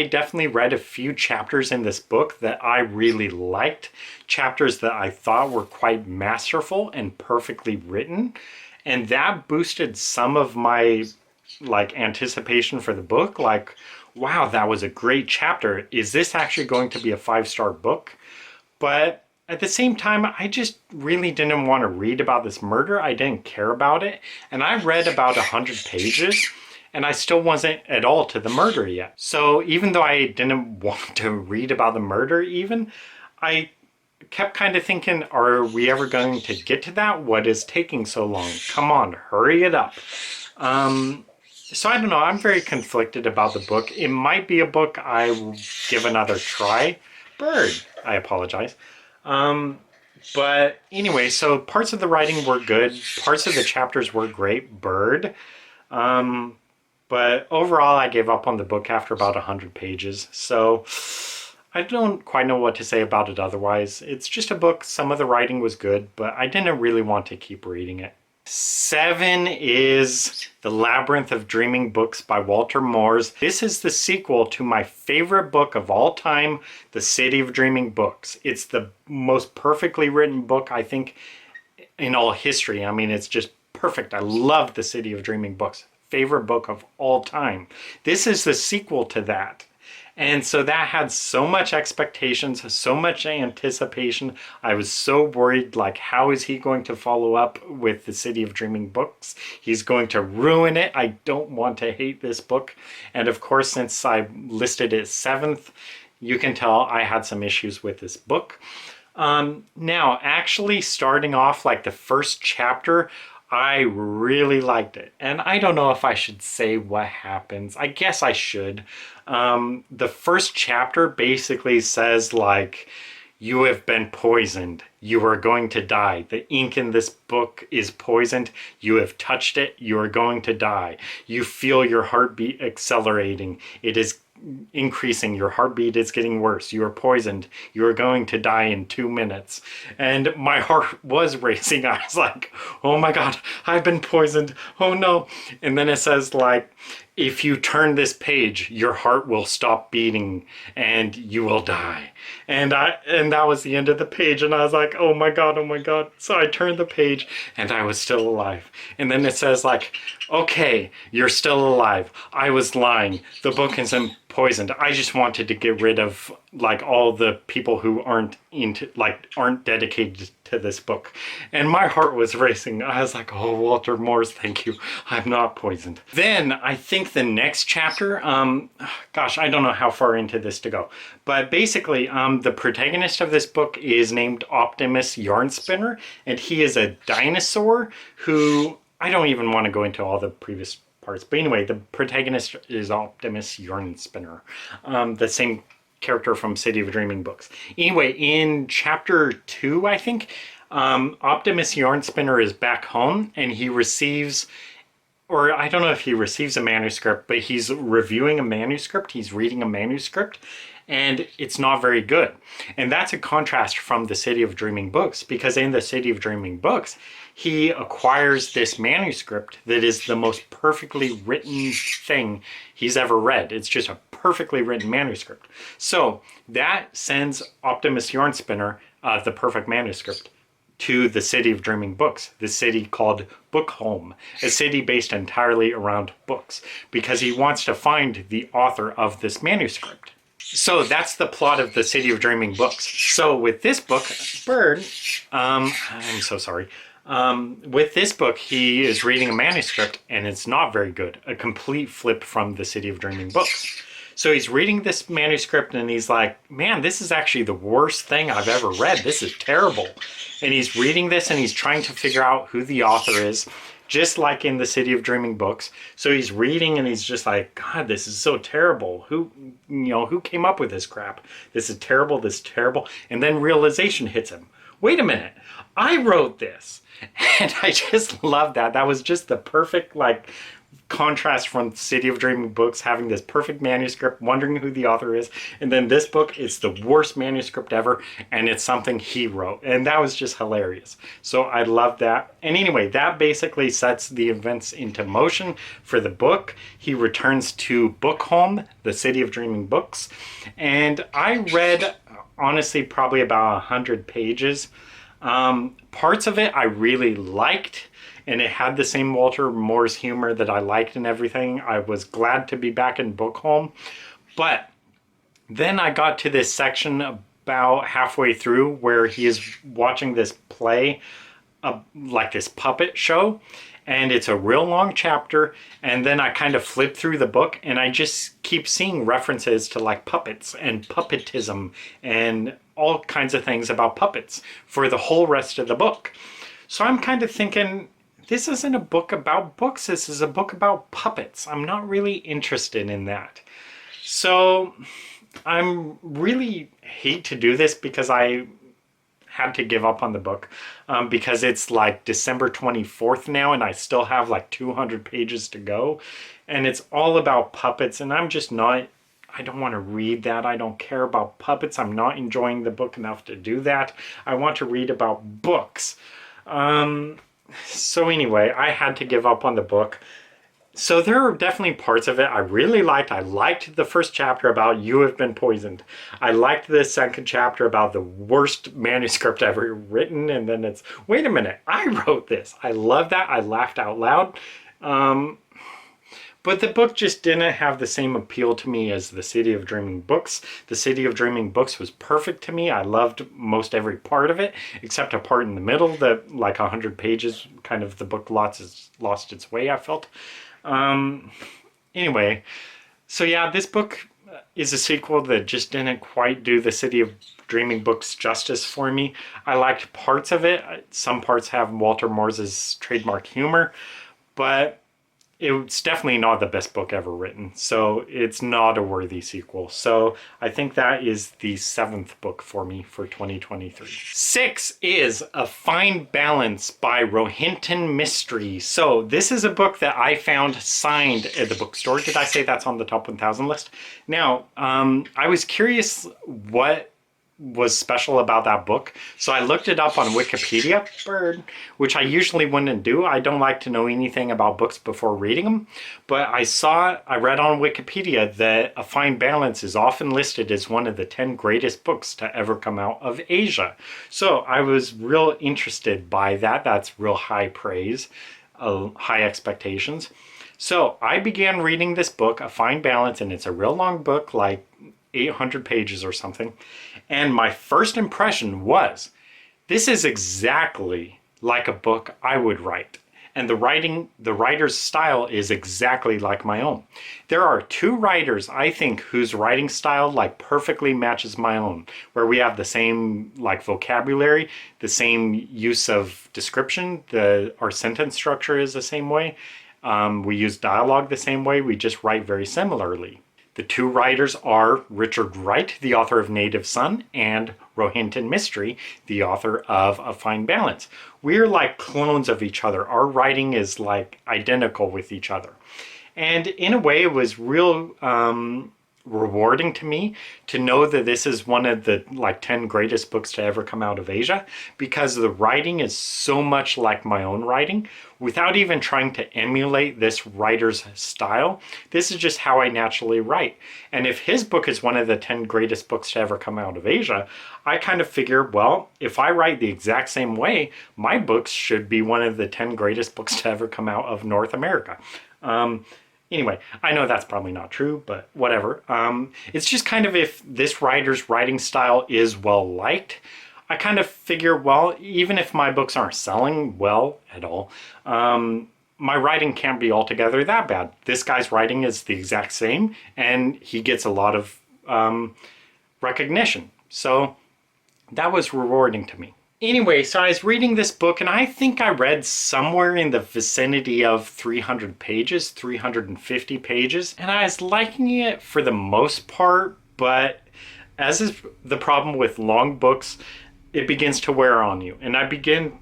Speaker 1: definitely read a few chapters in this book that I really liked. Chapters that I thought were quite masterful and perfectly written. And that boosted some of my like anticipation for the book. Like, wow, that was a great chapter. Is this actually going to be a 5-star book? But at the same time, I just really didn't want to read about this murder. I didn't care about it. And I read about 100 pages and I still wasn't at all to the murder yet. So even though I didn't want to read about the murder even, I kept kind of thinking, are we ever going to get to that? What is taking so long? Come on, hurry it up. So I don't know. I'm very conflicted about the book. It might be a book I will give another try. I apologize. But anyway, so parts of the writing were good. Parts of the chapters were great. But overall, I gave up on the book after about 100 pages. So I don't quite know what to say about it otherwise. It's just a book. Some of the writing was good, but I didn't really want to keep reading it. 7 is The Labyrinth of Dreaming Books by Walter Moers. This is the sequel to my favorite book of all time, The City of Dreaming Books. It's the most perfectly written book, I think, in all history. I mean, it's just perfect. I love The City of Dreaming Books. Favorite book of all time. This is the sequel to that. And so that had so much expectations, so much anticipation. I was so worried, like, how is he going to follow up with The City of Dreaming Books? He's going to ruin it. I don't want to hate this book. And of course, since I listed it 7th, you can tell I had some issues with this book. Now, actually starting off like the first chapter, I really liked it. And I don't know if I should say what happens. I guess I should. The first chapter basically says like, you have been poisoned. You are going to die. The ink in this book is poisoned. You have touched it. You are going to die. You feel your heartbeat accelerating. It is increasing. Your heartbeat is getting worse. You are poisoned. You are going to die in 2 minutes. And my heart was racing. I was like, oh my God, I've been poisoned. Oh no. And then it says like, if you turn this page, your heart will stop beating and you will die. And that was the end of the page. And I was like, oh my God, oh my God. So I turned the page and I was still alive. And then it says like, okay, you're still alive. I was lying. The book isn't poisoned. I just wanted to get rid of like all the people who aren't dedicated to this book. And my heart was racing. I was like, oh, Walter Moers, thank you. I'm not poisoned. Then I think the next chapter, gosh, I don't know how far into this to go. But basically, the protagonist of this book is named Optimus Yarnspinner. And he is a dinosaur who, I don't even want to go into all the previous parts. But anyway, the protagonist is Optimus Yarnspinner. The same character from City of Dreaming books. Anyway, in chapter 2, I think, Optimus Yarnspinner is back home and he receives, or I don't know if he receives a manuscript, but he's reviewing a manuscript, he's reading a manuscript, and it's not very good. And that's a contrast from the City of Dreaming books, because in the City of Dreaming books, he acquires this manuscript that is the most perfectly written thing he's ever read. It's just a perfectly written manuscript. So that sends Optimus Yarnspinner, the perfect manuscript, to the City of Dreaming books, the city called Bookholm, a city based entirely around books, because he wants to find the author of this manuscript. So that's the plot of the City of Dreaming books. So with this book, Bird, I'm so sorry. With this book, he is reading a manuscript and it's not very good. A complete flip from the City of Dreaming books. So he's reading this manuscript and he's like, man, this is actually the worst thing I've ever read. This is terrible. And he's reading this and he's trying to figure out who the author is, just like in the City of Dreaming books. So he's reading and he's just like, God, this is so terrible. Who came up with this crap? This is terrible, this is terrible. And then realization hits him. Wait a minute, I wrote this. And I just love that. That was just the perfect, contrast from City of Dreaming books, having this perfect manuscript, wondering who the author is, and then this book, it's the worst manuscript ever, and it's something he wrote, and that was just hilarious. So I love that. And anyway, that basically sets the events into motion for the book. He returns to Bookholm, the City of Dreaming books, and I read, honestly, probably about 100 pages. Parts of it I really liked, and it had the same Walter Moore's humor that I liked and everything. I was glad to be back in Bookholm. But then I got to this section about halfway through where he is watching this play, like this puppet show. And it's a real long chapter. And then I kind of flip through the book and I just keep seeing references to like puppets and puppetism and all kinds of things about puppets for the whole rest of the book. So I'm kind of thinking, this isn't a book about books, this is a book about puppets. I'm not really interested in that. So I'm really hate to do this because I had to give up on the book because it's like December 24th now and I still have like 200 pages to go. And it's all about puppets and I'm just not, I don't want to read that. I don't care about puppets. I'm not enjoying the book enough to do that. I want to read about books. So anyway, I had to give up on the book. So there are definitely parts of it I really liked. I liked the first chapter about You Have Been Poisoned. I liked the second chapter about the worst manuscript ever written. And then it's, wait a minute, I wrote this. I love that. I laughed out loud. But the book just didn't have the same appeal to me as the City of Dreaming books. The City of Dreaming books was perfect to me. I loved most every part of it, except a part in the middle that, like 100 pages, kind of the book lost its way, I felt. Anyway, so yeah, this book is a sequel that just didn't quite do the City of Dreaming books justice for me. I liked parts of it. Some parts have Walter Moore's trademark humor, but it's definitely not the best book ever written, so it's not a worthy sequel. So I think that is the 7th book for me for 2023. 6 is A Fine Balance by Rohinton Mystery. So this is a book that I found signed at the bookstore. Did I say that's on the top 1000 list? Now, I was curious what was special about that book. So I looked it up on Wikipedia, which I usually wouldn't do. I don't like to know anything about books before reading them. But I read on Wikipedia that A Fine Balance is often listed as one of the 10 greatest books to ever come out of Asia. So I was real interested by that. That's real high praise, high expectations. So I began reading this book, A Fine Balance, and it's a real long book, like 800 pages or something. And my first impression was, this is exactly like a book I would write. And the writer's style is exactly like my own. There are 2 writers, I think, whose writing style like perfectly matches my own, where we have the same like vocabulary, the same use of description, our sentence structure is the same way. We use dialogue the same way, we just write very similarly. The two writers are Richard Wright, the author of Native Son, and Rohinton Mistry, the author of A Fine Balance. We're like clones of each other. Our writing is like identical with each other. And in a way, it was real rewarding to me to know that this is one of the like 10 greatest books to ever come out of Asia, because the writing is so much like my own writing without even trying to emulate this writer's style. This is just how I naturally write. And if his book is one of the 10 greatest books to ever come out of Asia, I kind of figure, well, if I write the exact same way, my books should be one of the 10 greatest books to ever come out of North America. Anyway, I know that's probably not true, but whatever. It's just kind of, if this writer's writing style is well liked, I kind of figure, well, even if my books aren't selling well at all, my writing can't be altogether that bad. This guy's writing is the exact same, and he gets a lot of recognition. So that was rewarding to me. Anyway, so I was reading this book, and I think I read somewhere in the vicinity of 300 pages, 350 pages, and I was liking it for the most part, but as is the problem with long books, it begins to wear on you. And I began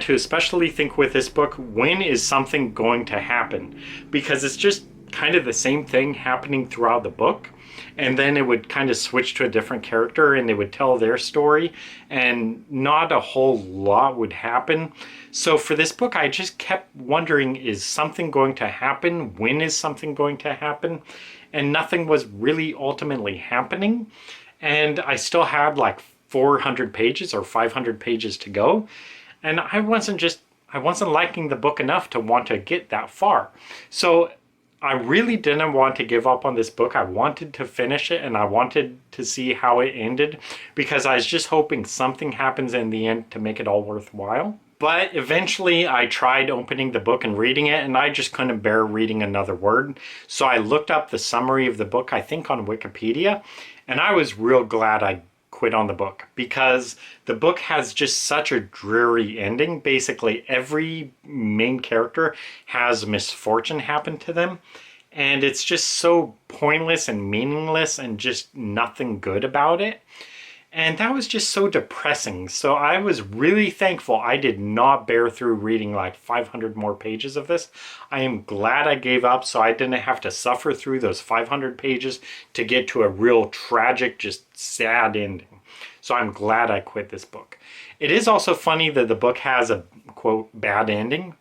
Speaker 1: to especially think with this book, when is something going to happen? Because it's just kind of the same thing happening throughout the book. And then it would kind of switch to a different character and they would tell their story, and not a whole lot would happen. So for this book, I just kept wondering, is something going to happen? When is something going to happen? And nothing was really ultimately happening. And I still had like 400 pages or 500 pages to go. And I wasn't liking the book enough to want to get that far. So I really didn't want to give up on this book. I wanted to finish it, and I wanted to see how it ended, because I was just hoping something happens in the end to make it all worthwhile. But eventually I tried opening the book and reading it, and I just couldn't bear reading another word. So I looked up the summary of the book, I think on Wikipedia, and I was real glad I quit on the book, because the book has just such a dreary ending. Basically every main character has misfortune happen to them, and it's just so pointless and meaningless and just nothing good about it. And that was just so depressing. So I was really thankful I did not bear through reading like 500 more pages of this. I am glad I gave up so I didn't have to suffer through those 500 pages to get to a real tragic, just sad ending. So I'm glad I quit this book. It is also funny that the book has a, quote, bad ending.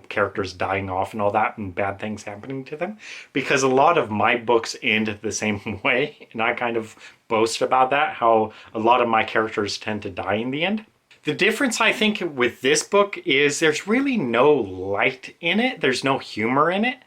Speaker 1: Characters dying off and all that, and bad things happening to them, because a lot of my books end the same way, and I kind of boast about that, how a lot of my characters tend to die in the end. The difference, I think, with this book is there's really no light in it. There's no humor in it.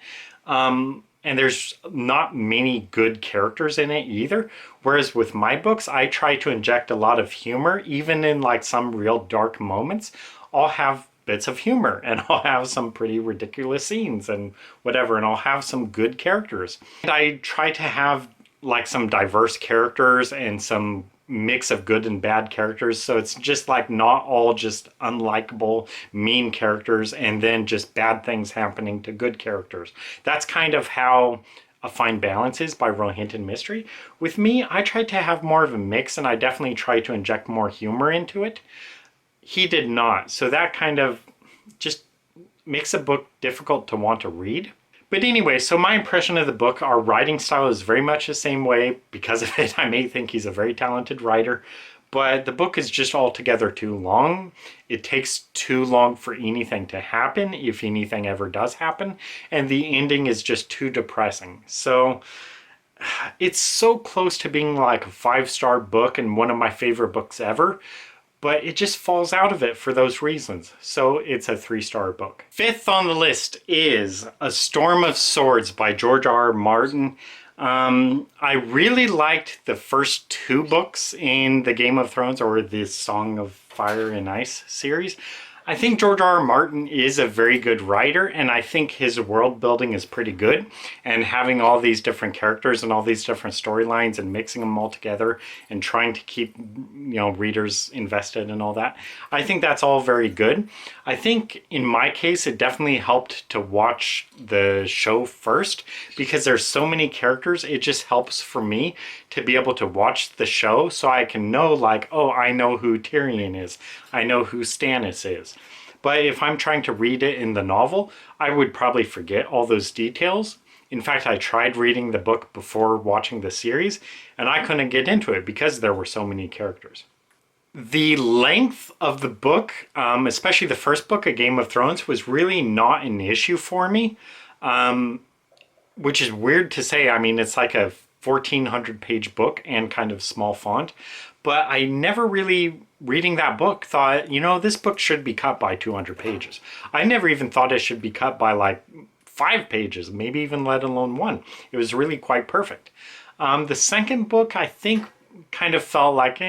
Speaker 1: And there's not many good characters in it either. Whereas with my books, I try to inject a lot of humor, even in like some real dark moments. I'll have bits of humor, and I'll have some pretty ridiculous scenes and whatever, and I'll have some good characters. And I try to have like some diverse characters and some mix of good and bad characters, so it's just like not all just unlikable mean characters and then just bad things happening to good characters. That's kind of how A Fine Balance is by Rohinton Mistry. With me, I try to have more of a mix, and I definitely try to inject more humor into it. He did not, so that kind of just makes a book difficult to want to read. But anyway, so my impression of the book, our writing style is very much the same way. Because of it, I may think he's a very talented writer, but the book is just altogether too long. It takes too long for anything to happen, if anything ever does happen, and the ending is just too depressing. So it's so close to being like a 5-star book and one of my favorite books ever, but it just falls out of it for those reasons. So it's a 3-star book. Fifth on the list is A Storm of Swords by George R. R. Martin. I really liked the first 2 books in the Game of Thrones, or the Song of Fire and Ice series. I think George R. R. Martin is a very good writer, and I think his world building is pretty good. And having all these different characters and all these different storylines and mixing them all together and trying to keep, readers invested and all that, I think that's all very good. I think in my case, it definitely helped to watch the show first because there's so many characters. It just helps for me to be able to watch the show so I can know, like, oh, I know who Tyrion is. I know who Stannis is. But if I'm trying to read it in the novel, I would probably forget all those details. In fact, I tried reading the book before watching the series, and I couldn't get into it because there were so many characters. The length of the book, especially the first book, A Game of Thrones, was really not an issue for me, which is weird to say. I mean, it's like a 1,400 page book and kind of small font, but I never really, reading that book, thought, this book should be cut by 200 pages. I never even thought it should be cut by like 5 pages, maybe even let alone 1. It was really quite perfect. The second book, I think, kind of felt like,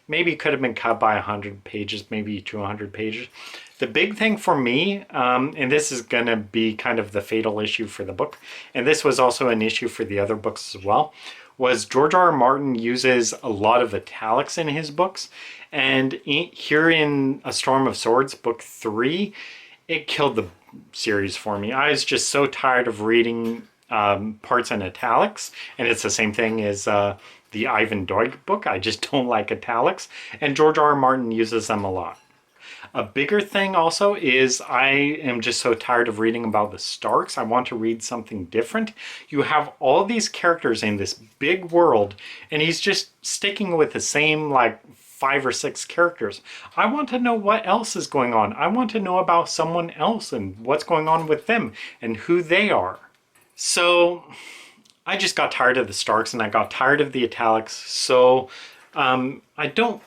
Speaker 1: maybe it could have been cut by 100 pages, maybe 200 pages. The big thing for me, and this is going to be kind of the fatal issue for the book, and this was also an issue for the other books as well, was George R. R. Martin uses a lot of italics in his books. And here in A Storm of Swords, book 3, it killed the series for me. I was just so tired of reading parts in italics. And it's the same thing as the Ivan Doig book. I just don't like italics. And George R. R. Martin uses them a lot. A bigger thing also is I am just so tired of reading about the Starks. I want to read something different. You have all these characters in this big world, and he's just sticking with the same like 5 or 6 characters. I want to know what else is going on. I want to know about someone else and what's going on with them and who they are. So I just got tired of the Starks and I got tired of the italics. So I don't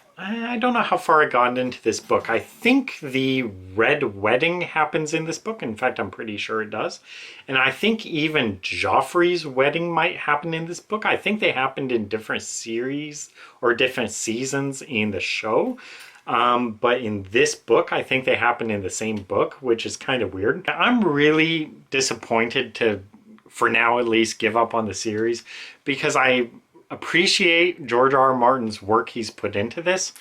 Speaker 1: know how far I got into this book. I think the Red Wedding happens in this book. In fact, I'm pretty sure it does. And I think even Joffrey's wedding might happen in this book. I think they happened in different series or different seasons in the show. But in this book, I think they happen in the same book, which is kind of weird. I'm really disappointed to, for now at least, give up on the series because I appreciate George R. R. Martin's work he's put into this.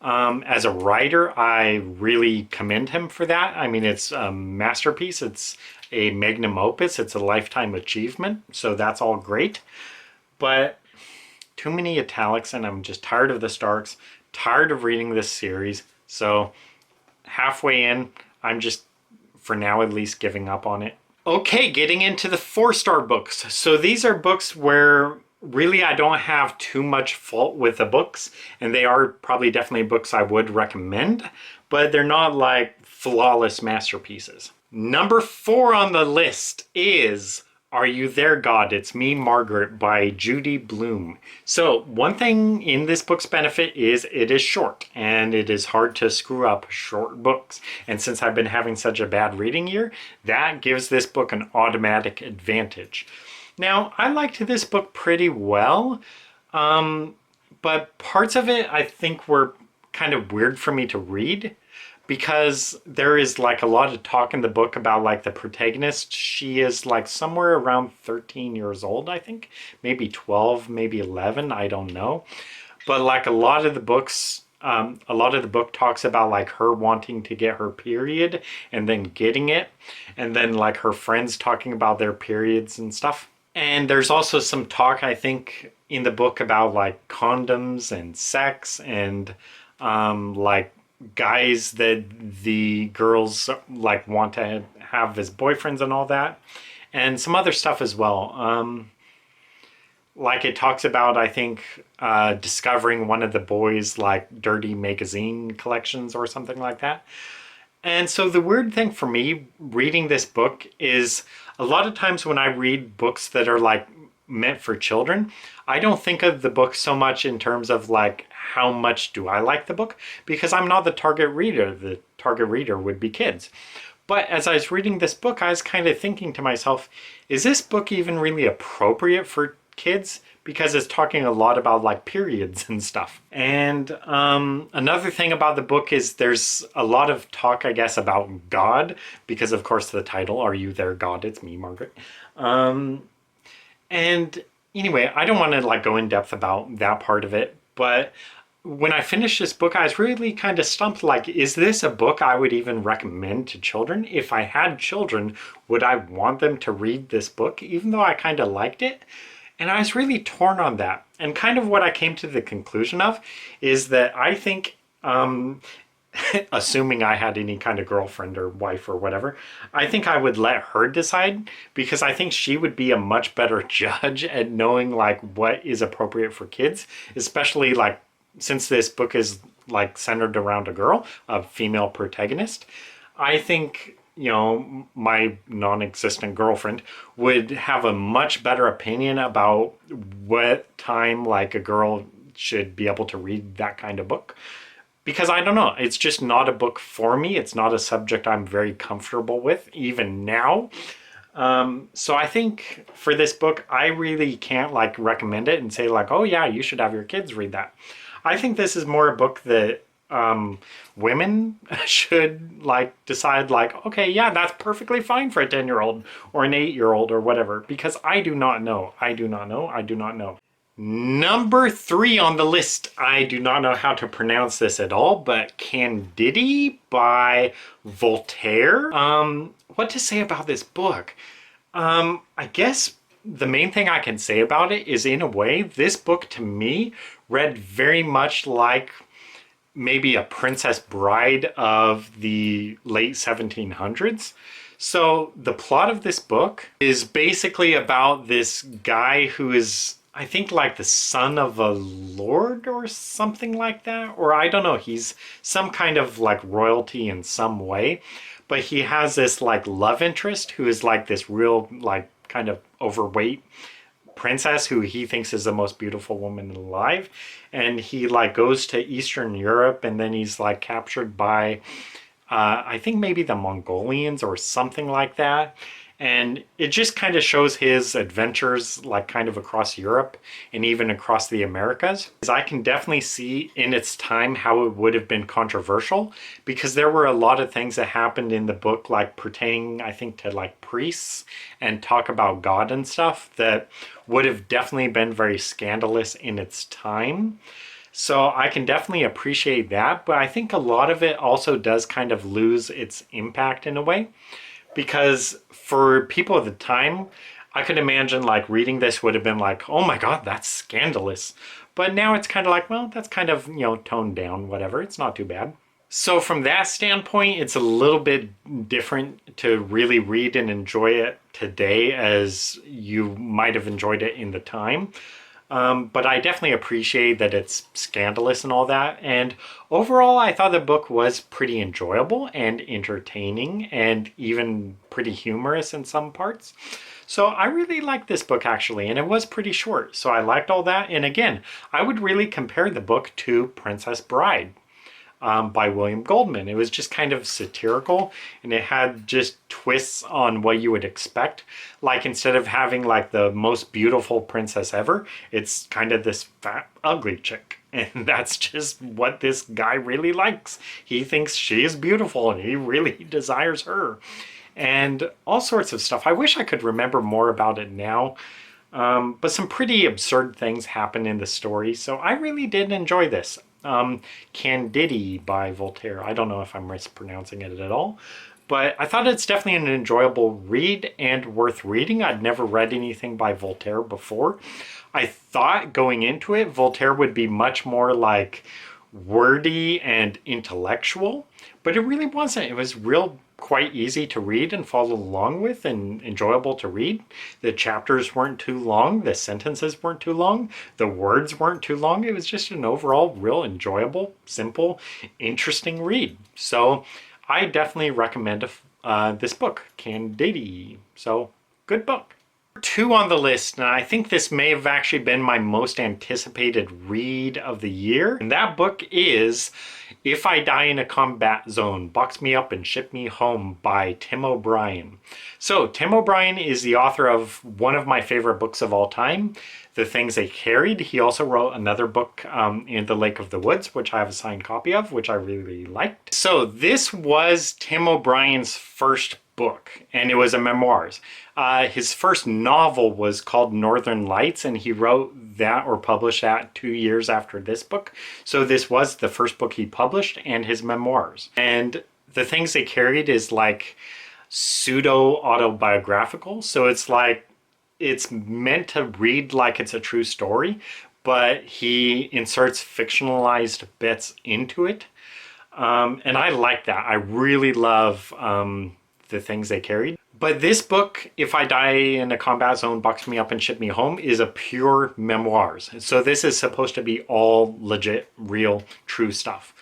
Speaker 1: As a writer, I really commend him for that. I mean, it's a masterpiece. It's a magnum opus. It's a lifetime achievement. So that's all great. But too many italics, and I'm just tired of the Starks, tired of reading this series. So halfway in, I'm just, for now at least, giving up on it. Okay, getting into the 4-star books. So these are books where really I don't have too much fault with the books, and they are probably definitely books I would recommend, but they're not like flawless masterpieces. Number 4 on the list is Are You There, God? It's Me, Margaret by Judy Blume. So one thing in this book's benefit is it is short, and it is hard to screw up short books. And since I've been having such a bad reading year, that gives this book an automatic advantage. Now, I liked this book pretty well, but parts of it I think were kind of weird for me to read because there is like a lot of talk in the book about like the protagonist. She is like somewhere around 13 years old, I think, maybe 12, maybe 11, I don't know. But like a lot of the books, a lot of the book talks about like her wanting to get her period and then getting it, and then like her friends talking about their periods and stuff. And there's also some talk, I think, in the book about like condoms and sex and like guys that the girls like want to have as boyfriends and all that. And some other stuff as well. Like it talks about, I think, discovering one of the boys' like dirty magazine collections or something like that. And so the weird thing for me reading this book is a lot of times when I read books that are like meant for children, I don't think of the book so much in terms of like how much do I like the book, because I'm not the target reader. The target reader would be kids. But as I was reading this book, I was kind of thinking to myself, is this book even really appropriate for kids because it's talking a lot about like periods and stuff. And another thing about the book is there's a lot of talk, I guess, about God, because of course the title, Are You There, God? It's me, Margaret. And anyway, I don't want to like go in depth about that part of it, but when I finished this book, I was really kind of stumped, like, is this a book I would even recommend to children? If I had children, would I want them to read this book, even though I kind of liked it? And I was really torn on that. And kind of what I came to the conclusion of is that I think, assuming I had any kind of girlfriend or wife or whatever, I think I would let her decide, because I think she would be a much better judge at knowing like what is appropriate for kids, especially like since this book is like centered around a girl, a female protagonist. I think, you know, my non-existent girlfriend would have a much better opinion about what time like a girl should be able to read that kind of book. Because I don't know, it's just not a book for me. It's not a subject I'm very comfortable with, even now. So I think for this book, I really can't like recommend it and say like, oh yeah, you should have your kids read that. I think this is more a book that women should like decide like, okay, yeah, that's perfectly fine for a 10-year-old or an 8-year-old or whatever, because I do not know. I do not know. I do not know. Number 3 on the list, I do not know how to pronounce this at all, but Candide by Voltaire. What to say about this book? I guess the main thing I can say about it is, in a way, this book to me read very much like maybe a Princess Bride of the late 1700s. So the plot of this book is basically about this guy who is, I think, like the son of a lord or something like that. Or I don't know, he's some kind of like royalty in some way. But he has this like love interest who is like this real like kind of overweight princess who he thinks is the most beautiful woman alive. And he like goes to Eastern Europe, and then he's like captured by I think maybe the Mongolians or something like that. And it just kind of shows his adventures like kind of across Europe and even across the Americas. I can definitely see in its time how it would have been controversial, because there were a lot of things that happened in the book like pertaining, I think, to like priests and talk about God and stuff that would have definitely been very scandalous in its time. So I can definitely appreciate that, but I think a lot of it also does kind of lose its impact in a way. Because for people at the time, I could imagine like reading this would have been like, oh my God, that's scandalous. But now it's kind of like, well, that's kind of, you know, toned down, whatever. It's not too bad. So from that standpoint, it's a little bit different to really read and enjoy it today as you might have enjoyed it in the time. But I definitely appreciate that it's scandalous and all that. And overall, I thought the book was pretty enjoyable and entertaining and even pretty humorous in some parts. So I really liked this book actually, and it was pretty short. So I liked all that. And again, I would really compare the book to Princess Bride. By William Goldman. It was just kind of satirical, and it had just twists on what you would expect. Like instead of having like the most beautiful princess ever, it's kind of this fat, ugly chick. And that's just what this guy really likes. He thinks she is beautiful and he really desires her. And all sorts of stuff. I wish I could remember more about it now. But some pretty absurd things happen in the story. So I really did enjoy this. Candide by Voltaire. I don't know if I'm mispronouncing it at all, but I thought it's definitely an enjoyable read and worth reading. I'd never read anything by Voltaire before. I thought going into it, Voltaire would be much more like wordy and intellectual, but it really wasn't. It was quite easy to read and follow along with, and enjoyable to read. The chapters weren't too long, the sentences weren't too long, the words weren't too long. It was just an overall real enjoyable, simple, interesting read. So I definitely recommend this book, Candide. So good book. 2 on the list, and I think this may have actually been my most anticipated read of the year. And that book is If I Die in a Combat Zone, Box Me Up and Ship Me Home by Tim O'Brien. So Tim O'Brien is the author of one of my favorite books of all time, The Things They Carried. He also wrote another book, In the Lake of the Woods, which I have a signed copy of, which I really liked. So this was Tim O'Brien's first book, and it was a memoirs. His first novel was called Northern Lights, and he wrote that or published that 2 years after this book. So this was the first book he published and his memoirs. And The Things They Carried is like pseudo autobiographical. So it's like, it's meant to read like it's a true story, but he inserts fictionalized bits into it. And I like that. I really love The Things They Carried. But this book, If I Die in a Combat Zone, Box Me Up and Ship Me Home, is a pure memoirs. So this is supposed to be all legit, real, true stuff.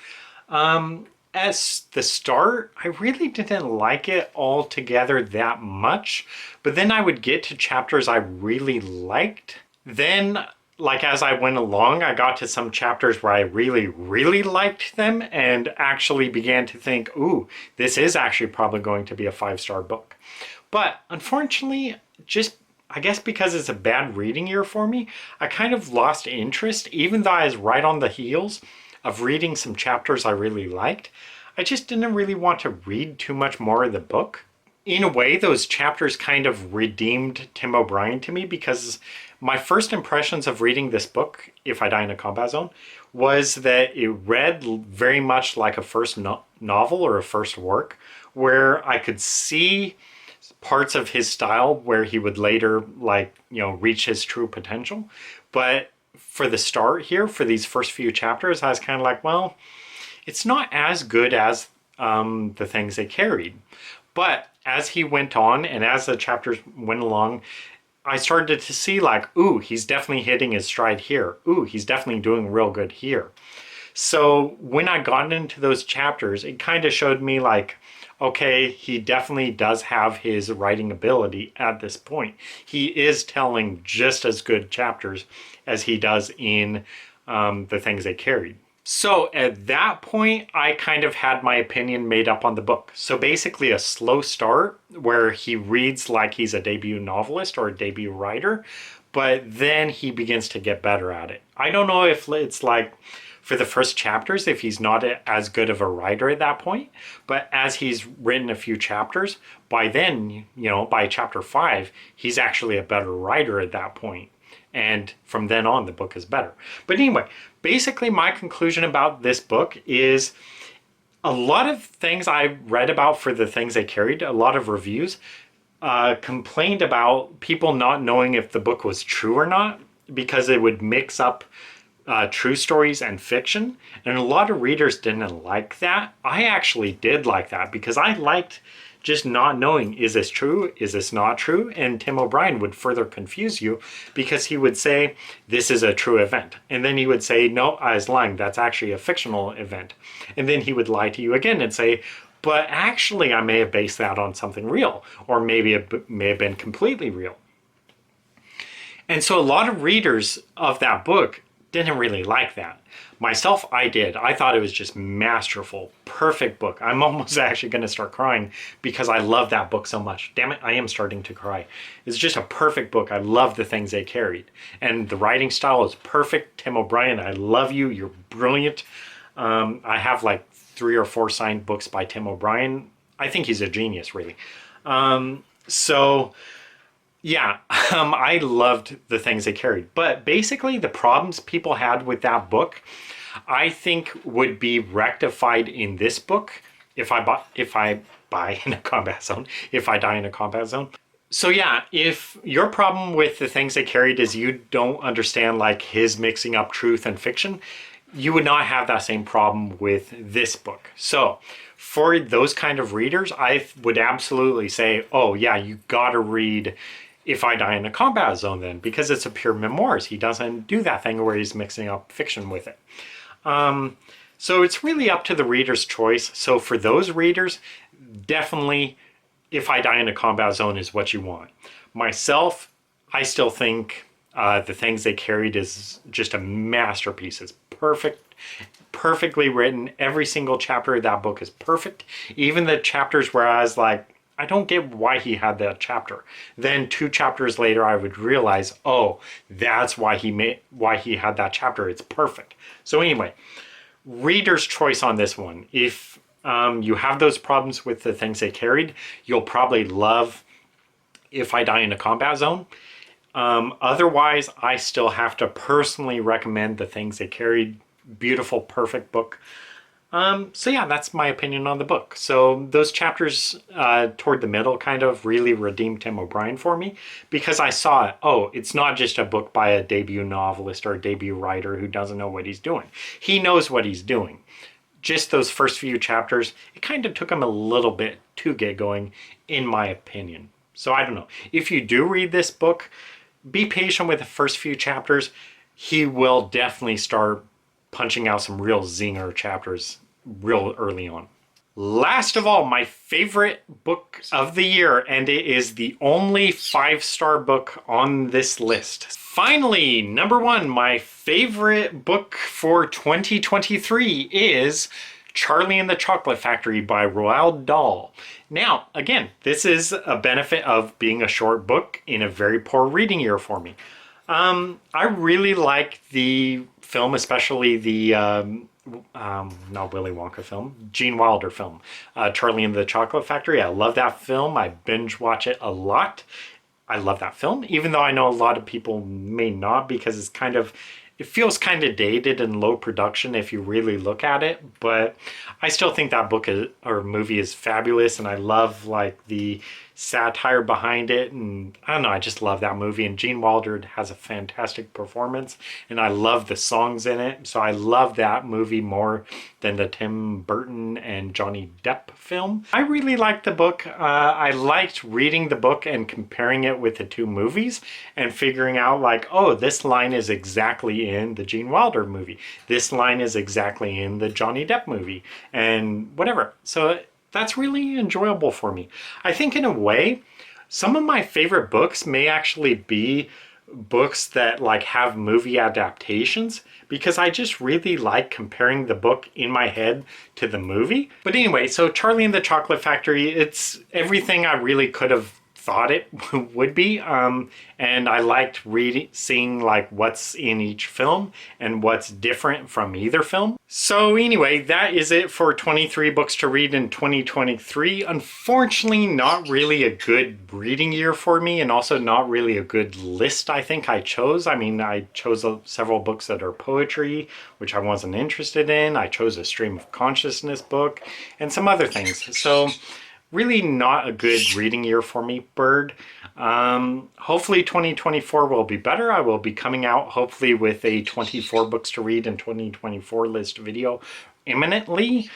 Speaker 1: As the start, I really didn't like it altogether that much. But then I would get to chapters I really liked. Then, like as I went along, I got to some chapters where I really, really liked them and actually began to think, ooh, this is actually probably going to be a 5-star book. But unfortunately, just I guess because it's a bad reading year for me, I kind of lost interest, even though I was right on the heels of reading some chapters I really liked. I just didn't really want to read too much more of the book. In a way, those chapters kind of redeemed Tim O'Brien to me, because my first impressions of reading this book, If I Die in a Combat Zone, was that it read very much like a first novel or a first work, where I could see parts of his style where he would later, like, you know, reach his true potential. But for the start here, for these first few chapters, I was kind of like, well, it's not as good as The Things They Carried. But as he went on and as the chapters went along, I started to see like, ooh, he's definitely hitting his stride here. Ooh, he's definitely doing real good here. So when I got into those chapters, it kind of showed me like, okay, he definitely does have his writing ability at this point. He is telling just as good chapters as he does in The Things They Carried. So at that point, I kind of had my opinion made up on the book. So basically a slow start where he reads like he's a debut novelist or a debut writer, but then he begins to get better at it. I don't know if it's like for the first chapters, if he's not as good of a writer at that point, but as he's written a few chapters, by then, you know, by chapter 5, he's actually a better writer at that point. And from then on, the book is better. But anyway, basically my conclusion about this book is a lot of things I read about for The Things They Carried, a lot of reviews, complained about people not knowing if the book was true or not, because it would mix up true stories and fiction. And a lot of readers didn't like that. I actually did like that, because I liked just not knowing, is this true? Is this not true? And Tim O'Brien would further confuse you, because he would say, this is a true event. And then he would say, no, I was lying. That's actually a fictional event. And then he would lie to you again and say, but actually I may have based that on something real, or maybe it may have been completely real. And so a lot of readers of that book didn't really like that. Myself, I did. I thought it was just masterful, perfect book. I'm almost actually going to start crying because I love that book so much. Damn it, I am starting to cry. It's just a perfect book. I love The Things They Carried. And the writing style is perfect. Tim O'Brien, I love you. You're brilliant. I have like 3 or 4 signed books by Tim O'Brien. I think he's a genius, really. Yeah, I loved The Things They Carried. But basically the problems people had with that book, I think would be rectified in this book if I die in a combat zone. So yeah, if your problem with The Things They Carried is you don't understand like his mixing up truth and fiction, you would not have that same problem with this book. So for those kind of readers, I would absolutely say, oh yeah, you gotta read If I Die in a Combat Zone then, because it's a pure memoirs. He doesn't do that thing where he's mixing up fiction with it. So it's really up to the reader's choice. So for those readers, definitely If I Die in a Combat Zone is what you want. Myself, I still think The Things They Carried is just a masterpiece. It's perfect, perfectly written. Every single chapter of that book is perfect. Even the chapters where I was like, I don't get why he had that chapter. Then 2 chapters later, I would realize, oh, that's why he had that chapter. It's perfect. So anyway, reader's choice on this one. If you have those problems with The Things They Carried, you'll probably love If I Die in a Combat Zone. Otherwise, I still have to personally recommend The Things They Carried. Beautiful, perfect book. So yeah, that's my opinion on the book. So those chapters toward the middle kind of really redeemed Tim O'Brien for me, because I saw it. Oh, it's not just a book by a debut novelist or a debut writer who doesn't know what he's doing. He knows what he's doing. Just those first few chapters, it kind of took him a little bit to get going, in my opinion. So I don't know. If you do read this book, be patient with the first few chapters. He will definitely start punching out some real zinger chapters real early on. Last of all, my favorite book of the year, and it is the only 5-star book on this list. Finally, number 1, my favorite book for 2023 is Charlie and the Chocolate Factory by Roald Dahl. Now, again, this is a benefit of being a short book in a very poor reading year for me. I really like the film, especially the not Willy Wonka film, Gene Wilder film, Charlie and the Chocolate Factory. I love that film. I binge watch it a lot. I love that film, even though I know a lot of people may not, because it's kind of, it feels kind of dated and low production if you really look at it. But I still think that book or movie is fabulous, and I love like the satire behind it, and I don't know, I just love that movie. And Gene Wilder has a fantastic performance, and I love the songs in it. So I love that movie more than the Tim Burton and Johnny Depp film. I really liked the book. I liked reading the book and comparing it with the 2 movies and figuring out like, oh, this line is exactly in the Gene Wilder movie. This line is exactly in the Johnny Depp movie, and whatever. So that's really enjoyable for me. I think in a way, some of my favorite books may actually be books that like have movie adaptations, because I just really like comparing the book in my head to the movie. But anyway, so Charlie and the Chocolate Factory, it's everything I really could have thought it would be, and I liked seeing like what's in each film and what's different from either film. So anyway, that is it for 23 books to read in 2023. Unfortunately, not really a good reading year for me, and also not really a good list I think I chose. I mean, I chose several books that are poetry, which I wasn't interested in. I chose a stream of consciousness book and some other things. So really not a good reading year for me, Bird. Hopefully 2024 will be better. I will be coming out hopefully with a 24 books to read in 2024 list video imminently.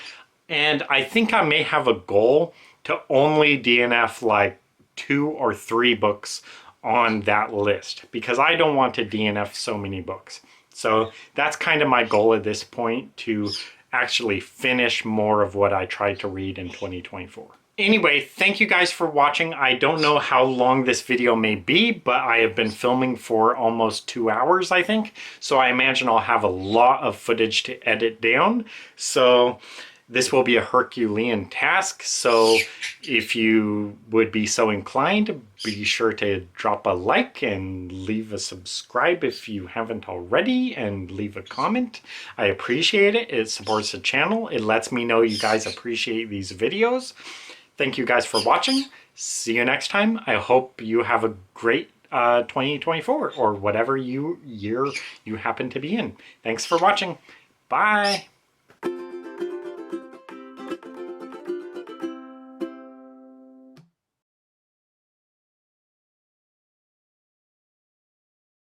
Speaker 1: And I think I may have a goal to only DNF like 2 or 3 books on that list, because I don't want to DNF so many books. So that's kind of my goal at this point, to actually finish more of what I tried to read in 2024. Anyway, thank you guys for watching. I don't know how long this video may be, but I have been filming for almost 2 hours, I think. So I imagine I'll have a lot of footage to edit down. So this will be a Herculean task. So if you would be so inclined, be sure to drop a like and leave a subscribe if you haven't already, and leave a comment. I appreciate it. It supports the channel. It lets me know you guys appreciate these videos. Thank you guys for watching. See you next time. I hope you have a great 2024 or whatever year you happen to be in. Thanks for watching. Bye.